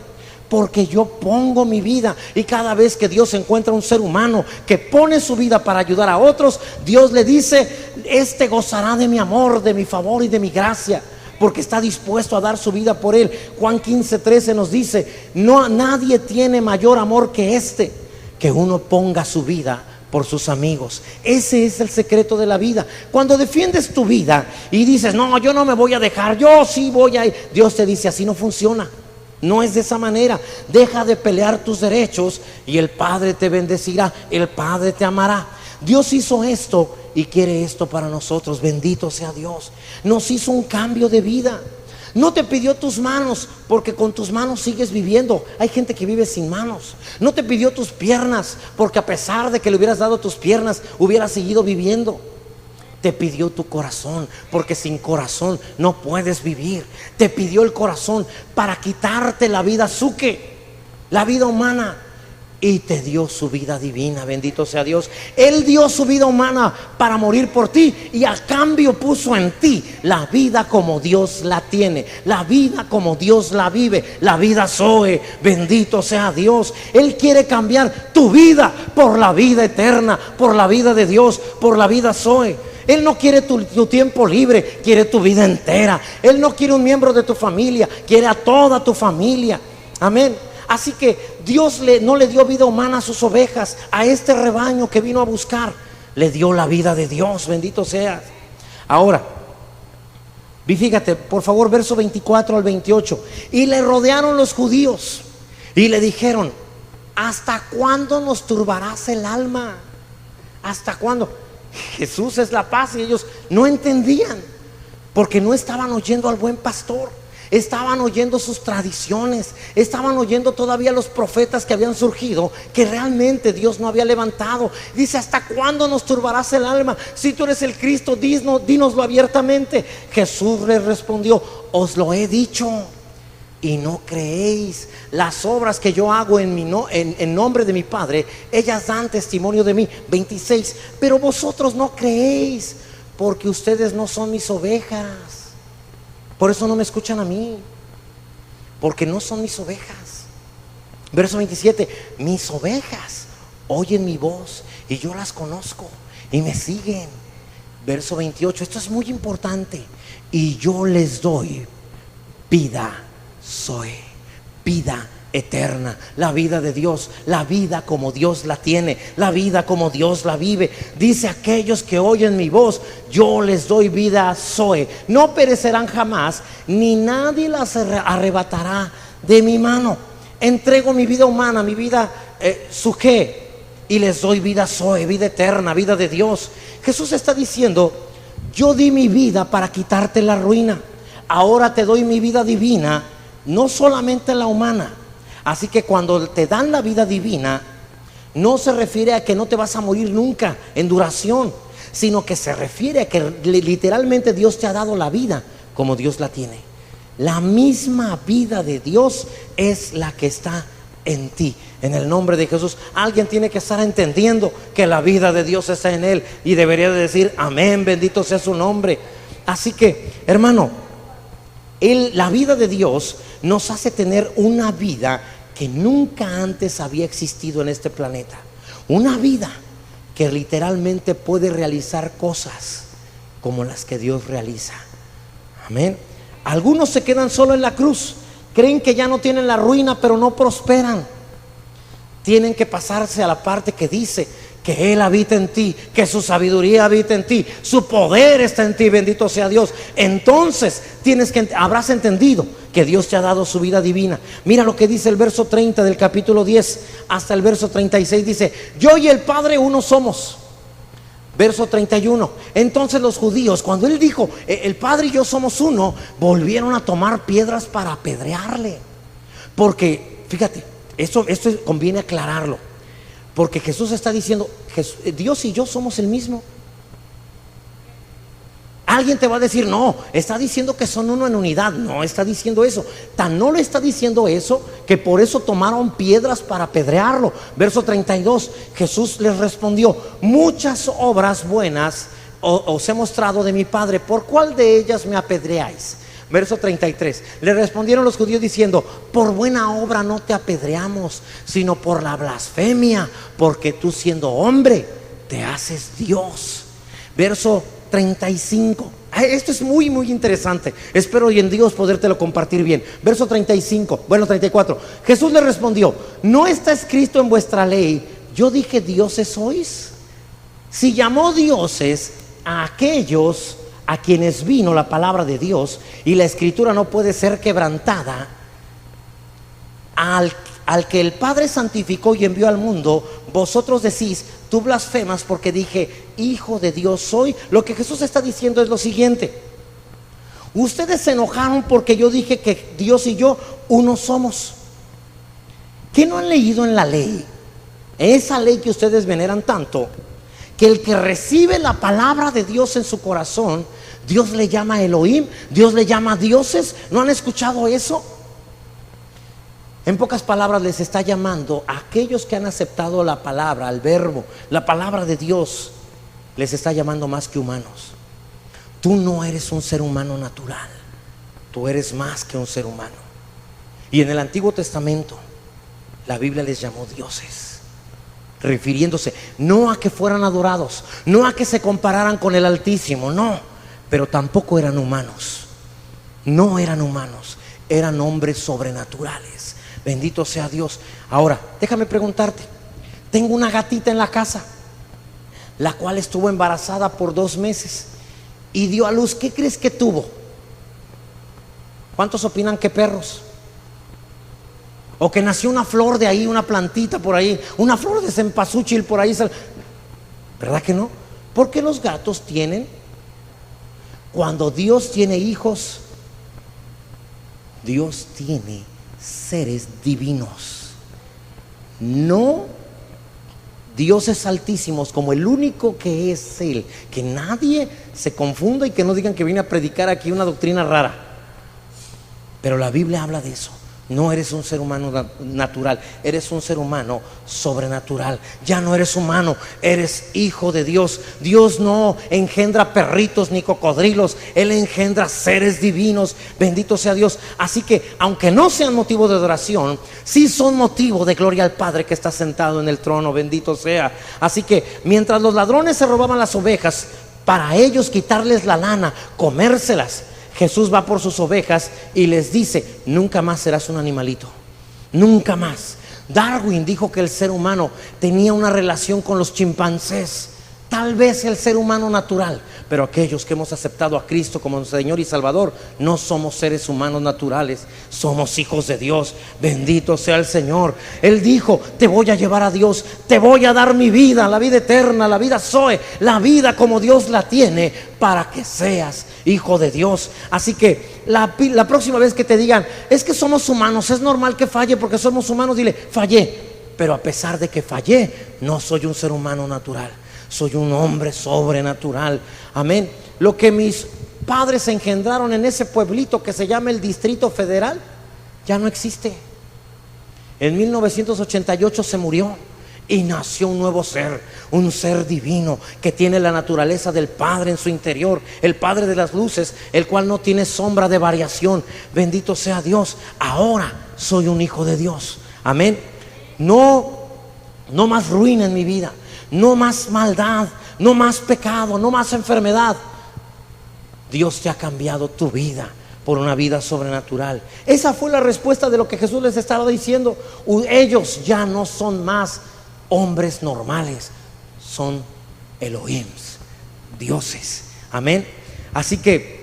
porque yo pongo mi vida. Y cada vez que Dios encuentra un ser humano que pone su vida para ayudar a otros, Dios le dice, este gozará de mi amor, de mi favor y de mi gracia, porque está dispuesto a dar su vida por él. Juan 15:13 nos dice, no, nadie tiene mayor amor que este, que uno ponga su vida por sus amigos. Ese es el secreto de la vida. Cuando defiendes tu vida y dices, no, yo no me voy a dejar, yo sí voy a ir, Dios te dice, así no funciona. No es de esa manera. Deja de pelear tus derechos y el Padre te bendecirá, el Padre te amará. Dios hizo esto y quiere esto para nosotros. Bendito sea Dios. Nos hizo un cambio de vida. No te pidió tus manos, porque con tus manos sigues viviendo. Hay gente que vive sin manos. No te pidió tus piernas, porque a pesar de que le hubieras dado tus piernas, hubieras seguido viviendo. Te pidió tu corazón, porque sin corazón no puedes vivir. Te pidió el corazón para quitarte la vida suke, la vida humana, y te dio su vida divina. Bendito sea Dios. Él dio su vida humana para morir por ti, y a cambio puso en ti la vida como Dios la tiene, la vida como Dios la vive, la vida zoe. Bendito sea Dios. Él quiere cambiar tu vida por la vida eterna, por la vida de Dios, por la vida zoe. Él no quiere tu tiempo libre, quiere tu vida entera. Él no quiere un miembro de tu familia, quiere a toda tu familia. Amén. Así que Dios no le dio vida humana a sus ovejas, a este rebaño que vino a buscar. Le dio la vida de Dios, bendito sea. Ahora, y fíjate, por favor, verso 24 al 28. Y le rodearon los judíos y le dijeron: ¿hasta cuándo nos turbarás el alma? ¿Hasta cuándo? Jesús es la paz. Y ellos no entendían, porque no estaban oyendo al buen pastor. Estaban oyendo sus tradiciones, estaban oyendo todavía los profetas que habían surgido, que realmente Dios no había levantado. Dice: ¿hasta cuándo nos turbarás el alma? Si tú eres el Cristo, dínoslo abiertamente. Jesús les respondió: os lo he dicho y no creéis. Las obras que yo hago en nombre de mi Padre, ellas dan testimonio de mí. 26. Pero vosotros no creéis, porque ustedes no son mis ovejas. Por eso no me escuchan a mí, porque no son mis ovejas. Verso 27. Mis ovejas oyen mi voz y yo las conozco y me siguen. Verso 28. Esto es muy importante. Y yo les doy vida, soy vida eterna, la vida de Dios, la vida como Dios la tiene, la vida como Dios la vive. Dice: aquellos que oyen mi voz, yo les doy vida, soy. No perecerán jamás, ni nadie las arrebatará de mi mano. Entrego mi vida humana, mi vida sujé, y les doy vida, soy, vida eterna, vida de Dios. Jesús está diciendo: yo di mi vida para quitarte la ruina. Ahora te doy mi vida divina, no solamente la humana. Así que cuando te dan la vida divina, no se refiere a que no te vas a morir nunca en duración, sino que se refiere a que literalmente Dios te ha dado la vida como Dios la tiene. La misma vida de Dios es la que está en ti. En el nombre de Jesús, alguien tiene que estar entendiendo que la vida de Dios está en él, y debería de decir: amén, bendito sea su nombre. Así que, hermano, la vida de Dios nos hace tener una vida que nunca antes había existido en este planeta. Una vida que literalmente puede realizar cosas como las que Dios realiza. Amén. Algunos se quedan solo en la cruz, creen que ya no tienen la ruina, pero no prosperan. Tienen que pasarse a la parte que dice que Él habita en ti, que su sabiduría habita en ti, su poder está en ti, bendito sea Dios. Entonces habrás entendido que Dios te ha dado su vida divina. Mira lo que dice el verso 30 del capítulo 10 hasta el verso 36. Dice: yo y el Padre uno somos. Verso 31. Entonces los judíos, cuando Él dijo el Padre y yo somos uno, volvieron a tomar piedras para apedrearle. Porque, fíjate, esto conviene aclararlo, porque Jesús está diciendo: Dios y yo somos el mismo. Alguien te va a decir: no, está diciendo que son uno en unidad. No está diciendo eso. Tan no le está diciendo eso, que por eso tomaron piedras para apedrearlo. Verso 32. Jesús les respondió: muchas obras buenas os he mostrado de mi Padre, ¿por cuál de ellas me apedreáis? Verso 33. Le respondieron los judíos diciendo: por buena obra no te apedreamos, sino por la blasfemia, porque tú, siendo hombre, te haces Dios. Verso 35. Esto es muy muy interesante. Espero hoy en Dios podértelo compartir bien. Verso 35, bueno, 34. Jesús le respondió: ¿no está escrito en vuestra ley, yo dije dioses sois? Si llamó dioses a aquellos a quienes vino la palabra de Dios, y la escritura no puede ser quebrantada, al que el Padre santificó y envió al mundo, vosotros decís: tú blasfemas porque dije hijo de Dios soy. Lo que Jesús está diciendo es lo siguiente: ustedes se enojaron porque yo dije que Dios y yo uno somos. ¿Qué no han leído en la ley? Esa ley que ustedes veneran tanto, que el que recibe la palabra de Dios en su corazón, Dios le llama Elohim, Dios le llama dioses. ¿No han escuchado eso? En pocas palabras, les está llamando a aquellos que han aceptado la palabra, el verbo, la palabra de Dios. Les está llamando más que humanos. Tú no eres un ser humano natural, tú eres más que un ser humano. Y en el Antiguo Testamento la Biblia les llamó dioses, refiriéndose no a que fueran adorados, no a que se compararan con el Altísimo, no, pero tampoco eran humanos. No eran humanos, eran hombres sobrenaturales. Bendito sea Dios. Ahora, déjame preguntarte: tengo una gatita en la casa, la cual estuvo embarazada por 2 meses, y dio a luz, ¿qué crees que tuvo? ¿Cuántos opinan que perros? O que nació una flor de ahí, una plantita por ahí, una flor de cempasúchil por ahí. ¿Verdad que no? Porque los gatos tienen, cuando Dios tiene hijos, Dios tiene seres divinos. No dioses altísimos como el único que es Él. Que nadie se confunda y que no digan que vine a predicar aquí una doctrina rara. Pero la Biblia habla de eso. No eres un ser humano natural, eres un ser humano sobrenatural. Ya no eres humano, eres hijo de Dios. Dios no engendra perritos ni cocodrilos, Él engendra seres divinos. Bendito sea Dios. Así que aunque no sean motivo de adoración, sí son motivo de gloria al Padre que está sentado en el trono. Bendito sea. Así que mientras los ladrones se robaban las ovejas, para ellos quitarles la lana, comérselas, Jesús va por sus ovejas y les dice: nunca más serás un animalito, nunca más. Darwin dijo que el ser humano tenía una relación con los chimpancés. Tal vez el ser humano natural, pero aquellos que hemos aceptado a Cristo como Señor y Salvador, no somos seres humanos naturales, somos hijos de Dios. Bendito sea el Señor. Él dijo: te voy a llevar a Dios, te voy a dar mi vida, la vida eterna, la vida Zoe, la vida como Dios la tiene, para que seas hijo de Dios. Así que la próxima vez que te digan: es que somos humanos, es normal que falle porque somos humanos, dile: fallé, pero a pesar de que fallé, no soy un ser humano natural, soy un hombre sobrenatural. Amén. Lo que mis padres engendraron en ese pueblito que se llama el Distrito Federal ya no existe. En 1988 se murió y nació un nuevo ser, un ser divino que tiene la naturaleza del Padre en su interior, el Padre de las luces, el cual no tiene sombra de variación. Bendito sea Dios. Ahora soy un hijo de Dios. Amén. No más ruina en mi vida, no más maldad, no más pecado, no más enfermedad. Dios te ha cambiado tu vida por una vida sobrenatural. Esa fue la respuesta de lo que Jesús les estaba diciendo. Ellos ya no son más hombres normales, son Elohims, dioses. Amén. Así que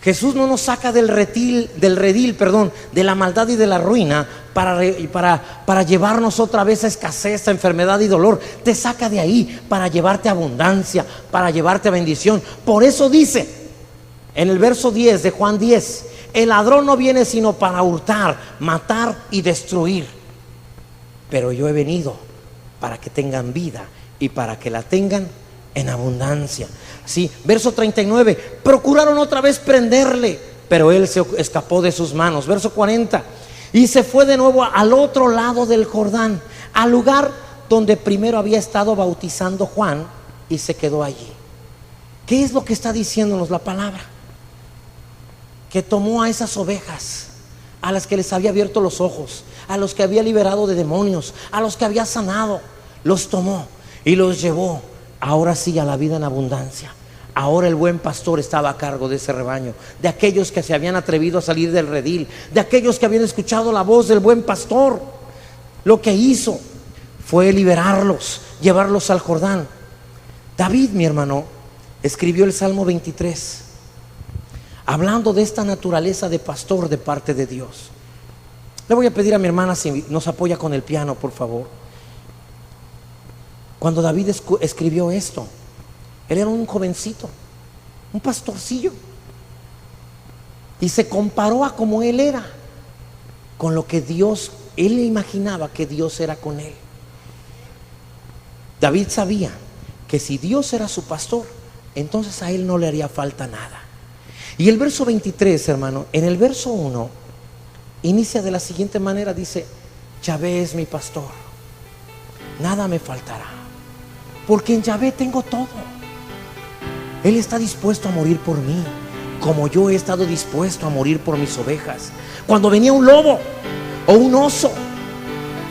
Jesús no nos saca del redil, de la maldad y de la ruina para llevarnos otra vez a escasez, a enfermedad y dolor. Te saca de ahí para llevarte a abundancia, para llevarte a bendición. Por eso dice en el verso 10 de Juan 10: el ladrón no viene sino para hurtar, matar y destruir, pero yo he venido para que tengan vida y para que la tengan en abundancia. Sí, verso 39: procuraron otra vez prenderle, pero él se escapó de sus manos. Verso 40: y se fue de nuevo al otro lado del Jordán, al lugar donde primero había estado bautizando Juan, y se quedó allí. ¿Qué es lo que está diciéndonos la palabra? Que tomó a esas ovejas, a las que les había abierto los ojos, a los que había liberado de demonios, a los que había sanado, los tomó y los llevó ahora sí a la vida en abundancia. Ahora el buen pastor estaba a cargo de ese rebaño, de aquellos que se habían atrevido a salir del redil, de aquellos que habían escuchado la voz del buen pastor. Lo que hizo fue liberarlos, llevarlos al Jordán. David, mi hermano, escribió el Salmo 23, hablando de esta naturaleza de pastor de parte de Dios. Le voy a pedir a mi hermana si nos apoya con el piano, por favor. Cuando David escribió esto, él era un jovencito, un pastorcillo, y se comparó a como él era con lo que él imaginaba que Dios era con él. David sabía que si Dios era su pastor, entonces a él no le haría falta nada. Y el verso 23, hermano, en el verso 1 inicia de la siguiente manera: dice: Yahvé es mi pastor, nada me faltará, porque en Yahvé tengo todo. Él está dispuesto a morir por mí, como yo he estado dispuesto a morir por mis ovejas. Cuando venía un lobo o un oso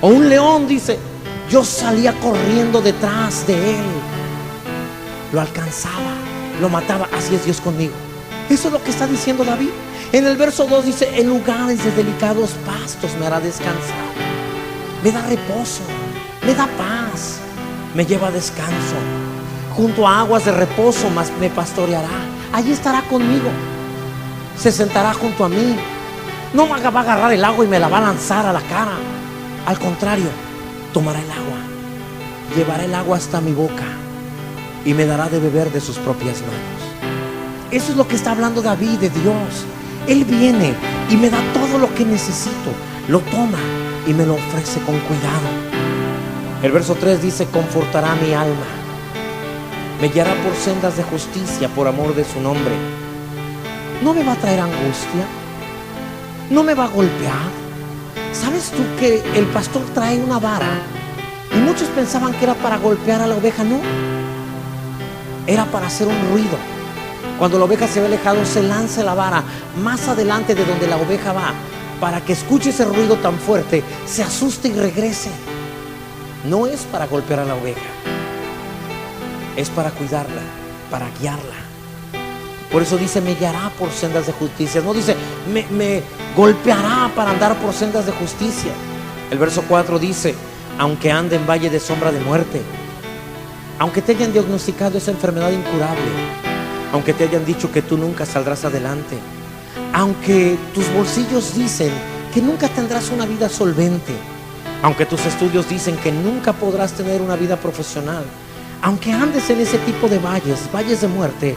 o un león, dice, yo salía corriendo detrás de él, lo alcanzaba, lo mataba. Así es Dios conmigo. Eso es lo que está diciendo David. En el verso 2 dice: en lugares de delicados pastos me hará descansar, me da reposo, me da paz, me lleva a descanso. Junto a aguas de reposo me pastoreará. Allí estará conmigo. Se sentará junto a mí. No me va a agarrar el agua y me la va a lanzar a la cara. Al contrario, tomará el agua, llevará el agua hasta mi boca y me dará de beber de sus propias manos. Eso es lo que está hablando David de Dios. Él viene y me da todo lo que necesito. Lo toma y me lo ofrece con cuidado. El verso 3 dice: confortará mi alma, me guiará por sendas de justicia por amor de su nombre. No me va a traer angustia, no me va a golpear. ¿Sabes tú que el pastor trae una vara? Y muchos pensaban que era para golpear a la oveja. No, era para hacer un ruido. Cuando la oveja se ve alejado, se lanza la vara más adelante de donde la oveja va, para que escuche ese ruido tan fuerte, se asuste y regrese. No es para golpear a la oveja, es para cuidarla, para guiarla. Por eso dice: me guiará por sendas de justicia. No dice me golpeará para andar por sendas de justicia. El verso 4 dice: aunque ande en valle de sombra de muerte, aunque te hayan diagnosticado esa enfermedad incurable, aunque te hayan dicho que tú nunca saldrás adelante, aunque tus bolsillos dicen que nunca tendrás una vida solvente, aunque tus estudios dicen que nunca podrás tener una vida profesional, aunque andes en ese tipo de valles de muerte,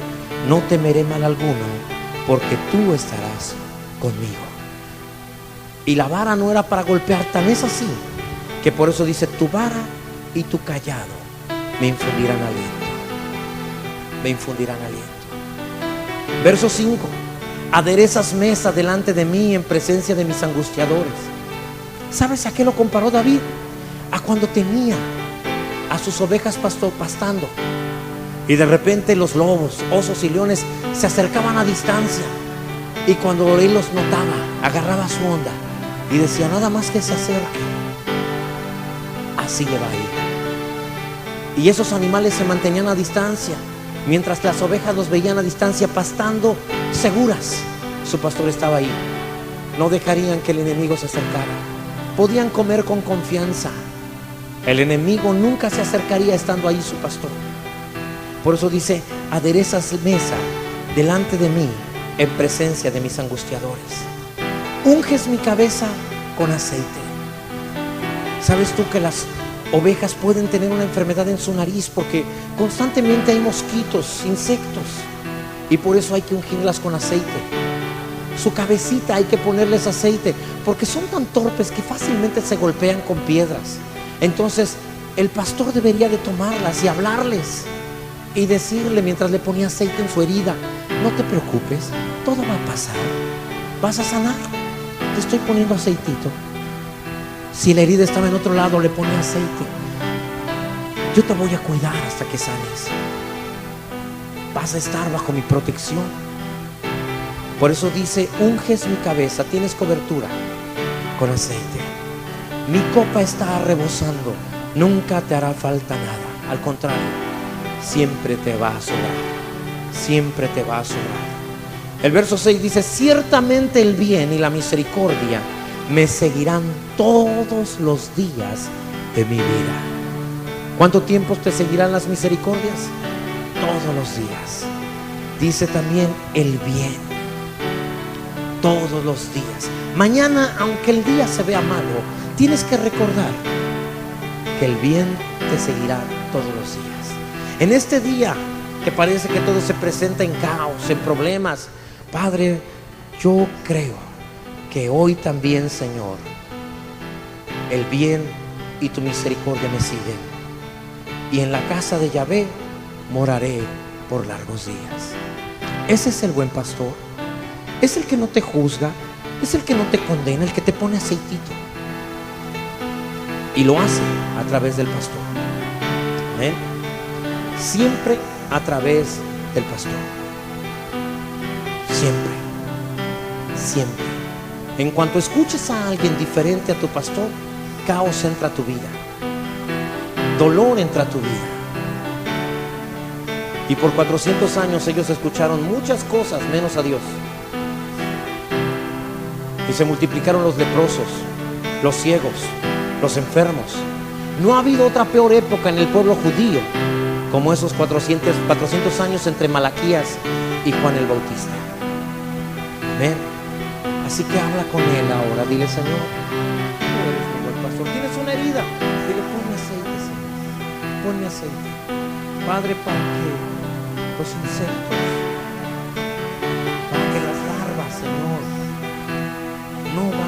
no temeré mal alguno, porque tú estarás conmigo. Y la vara no era para golpear, tan es así que por eso dice: tu vara y tu callado me infundirán aliento. Me infundirán aliento. Verso 5: aderezas mesa delante de mí en presencia de mis angustiadores. ¿Sabes a qué lo comparó David? A cuando tenía a sus ovejas pastando, y de repente los lobos, osos y leones se acercaban a distancia, y cuando él los notaba, agarraba su onda y decía: nada más que se acerque, así le va a ir. Y esos animales se mantenían a distancia, mientras las ovejas los veían a distancia pastando seguras. Su pastor estaba ahí. No dejarían que el enemigo se acercara. Podían comer con confianza. El enemigo nunca se acercaría estando ahí su pastor. Por eso dice: aderezas mesa delante de mí en presencia de mis angustiadores. Unges mi cabeza con aceite. ¿Sabes tú que las ovejas pueden tener una enfermedad en su nariz porque constantemente hay mosquitos, insectos, y por eso hay que ungirlas con aceite? Su cabecita hay que ponerles aceite porque son tan torpes que fácilmente se golpean con piedras. Entonces el pastor debería de tomarlas y hablarles y decirle mientras le ponía aceite en su herida: no te preocupes, todo va a pasar, vas a sanar, te estoy poniendo aceitito. Si la herida estaba en otro lado, le ponía aceite. Yo te voy a cuidar hasta que sanes. Vas a estar bajo mi protección. Por eso dice: unges mi cabeza, tienes cobertura con aceite. Mi copa está rebosando, nunca te hará falta nada. Al contrario, siempre te va a sobrar. Siempre te va a sobrar. El verso 6 dice: ciertamente el bien y la misericordia me seguirán todos los días de mi vida. ¿Cuánto tiempo te seguirán las misericordias? Todos los días. Dice también el bien. Todos los días. Mañana, aunque el día se vea malo, tienes que recordar que el bien te seguirá todos los días. En este día que parece que todo se presenta en caos, en problemas, Padre, yo creo que hoy también, Señor, el bien y tu misericordia me siguen, y en la casa de Yahvé moraré por largos días. Ese es el buen pastor. Es el que no te juzga, es el que no te condena, el que te pone aceitito, y lo hace a través del pastor. Amén. Siempre a través del pastor. Siempre. Siempre. En cuanto escuches a alguien diferente a tu pastor, caos entra a tu vida, dolor entra a tu vida. Y por 400 años ellos escucharon muchas cosas menos a Dios. Y se multiplicaron los leprosos, los ciegos, los enfermos. No ha habido otra peor época en el pueblo judío como esos 400 años entre Malaquías y Juan el Bautista. Amén. Así que habla con él ahora, dile: Señor, tú eres mi buen pastor. Tienes una herida, dile: ponme aceite, Señor, ponme aceite, Padre, para que los insectos, para que las larvas, Señor, no vayan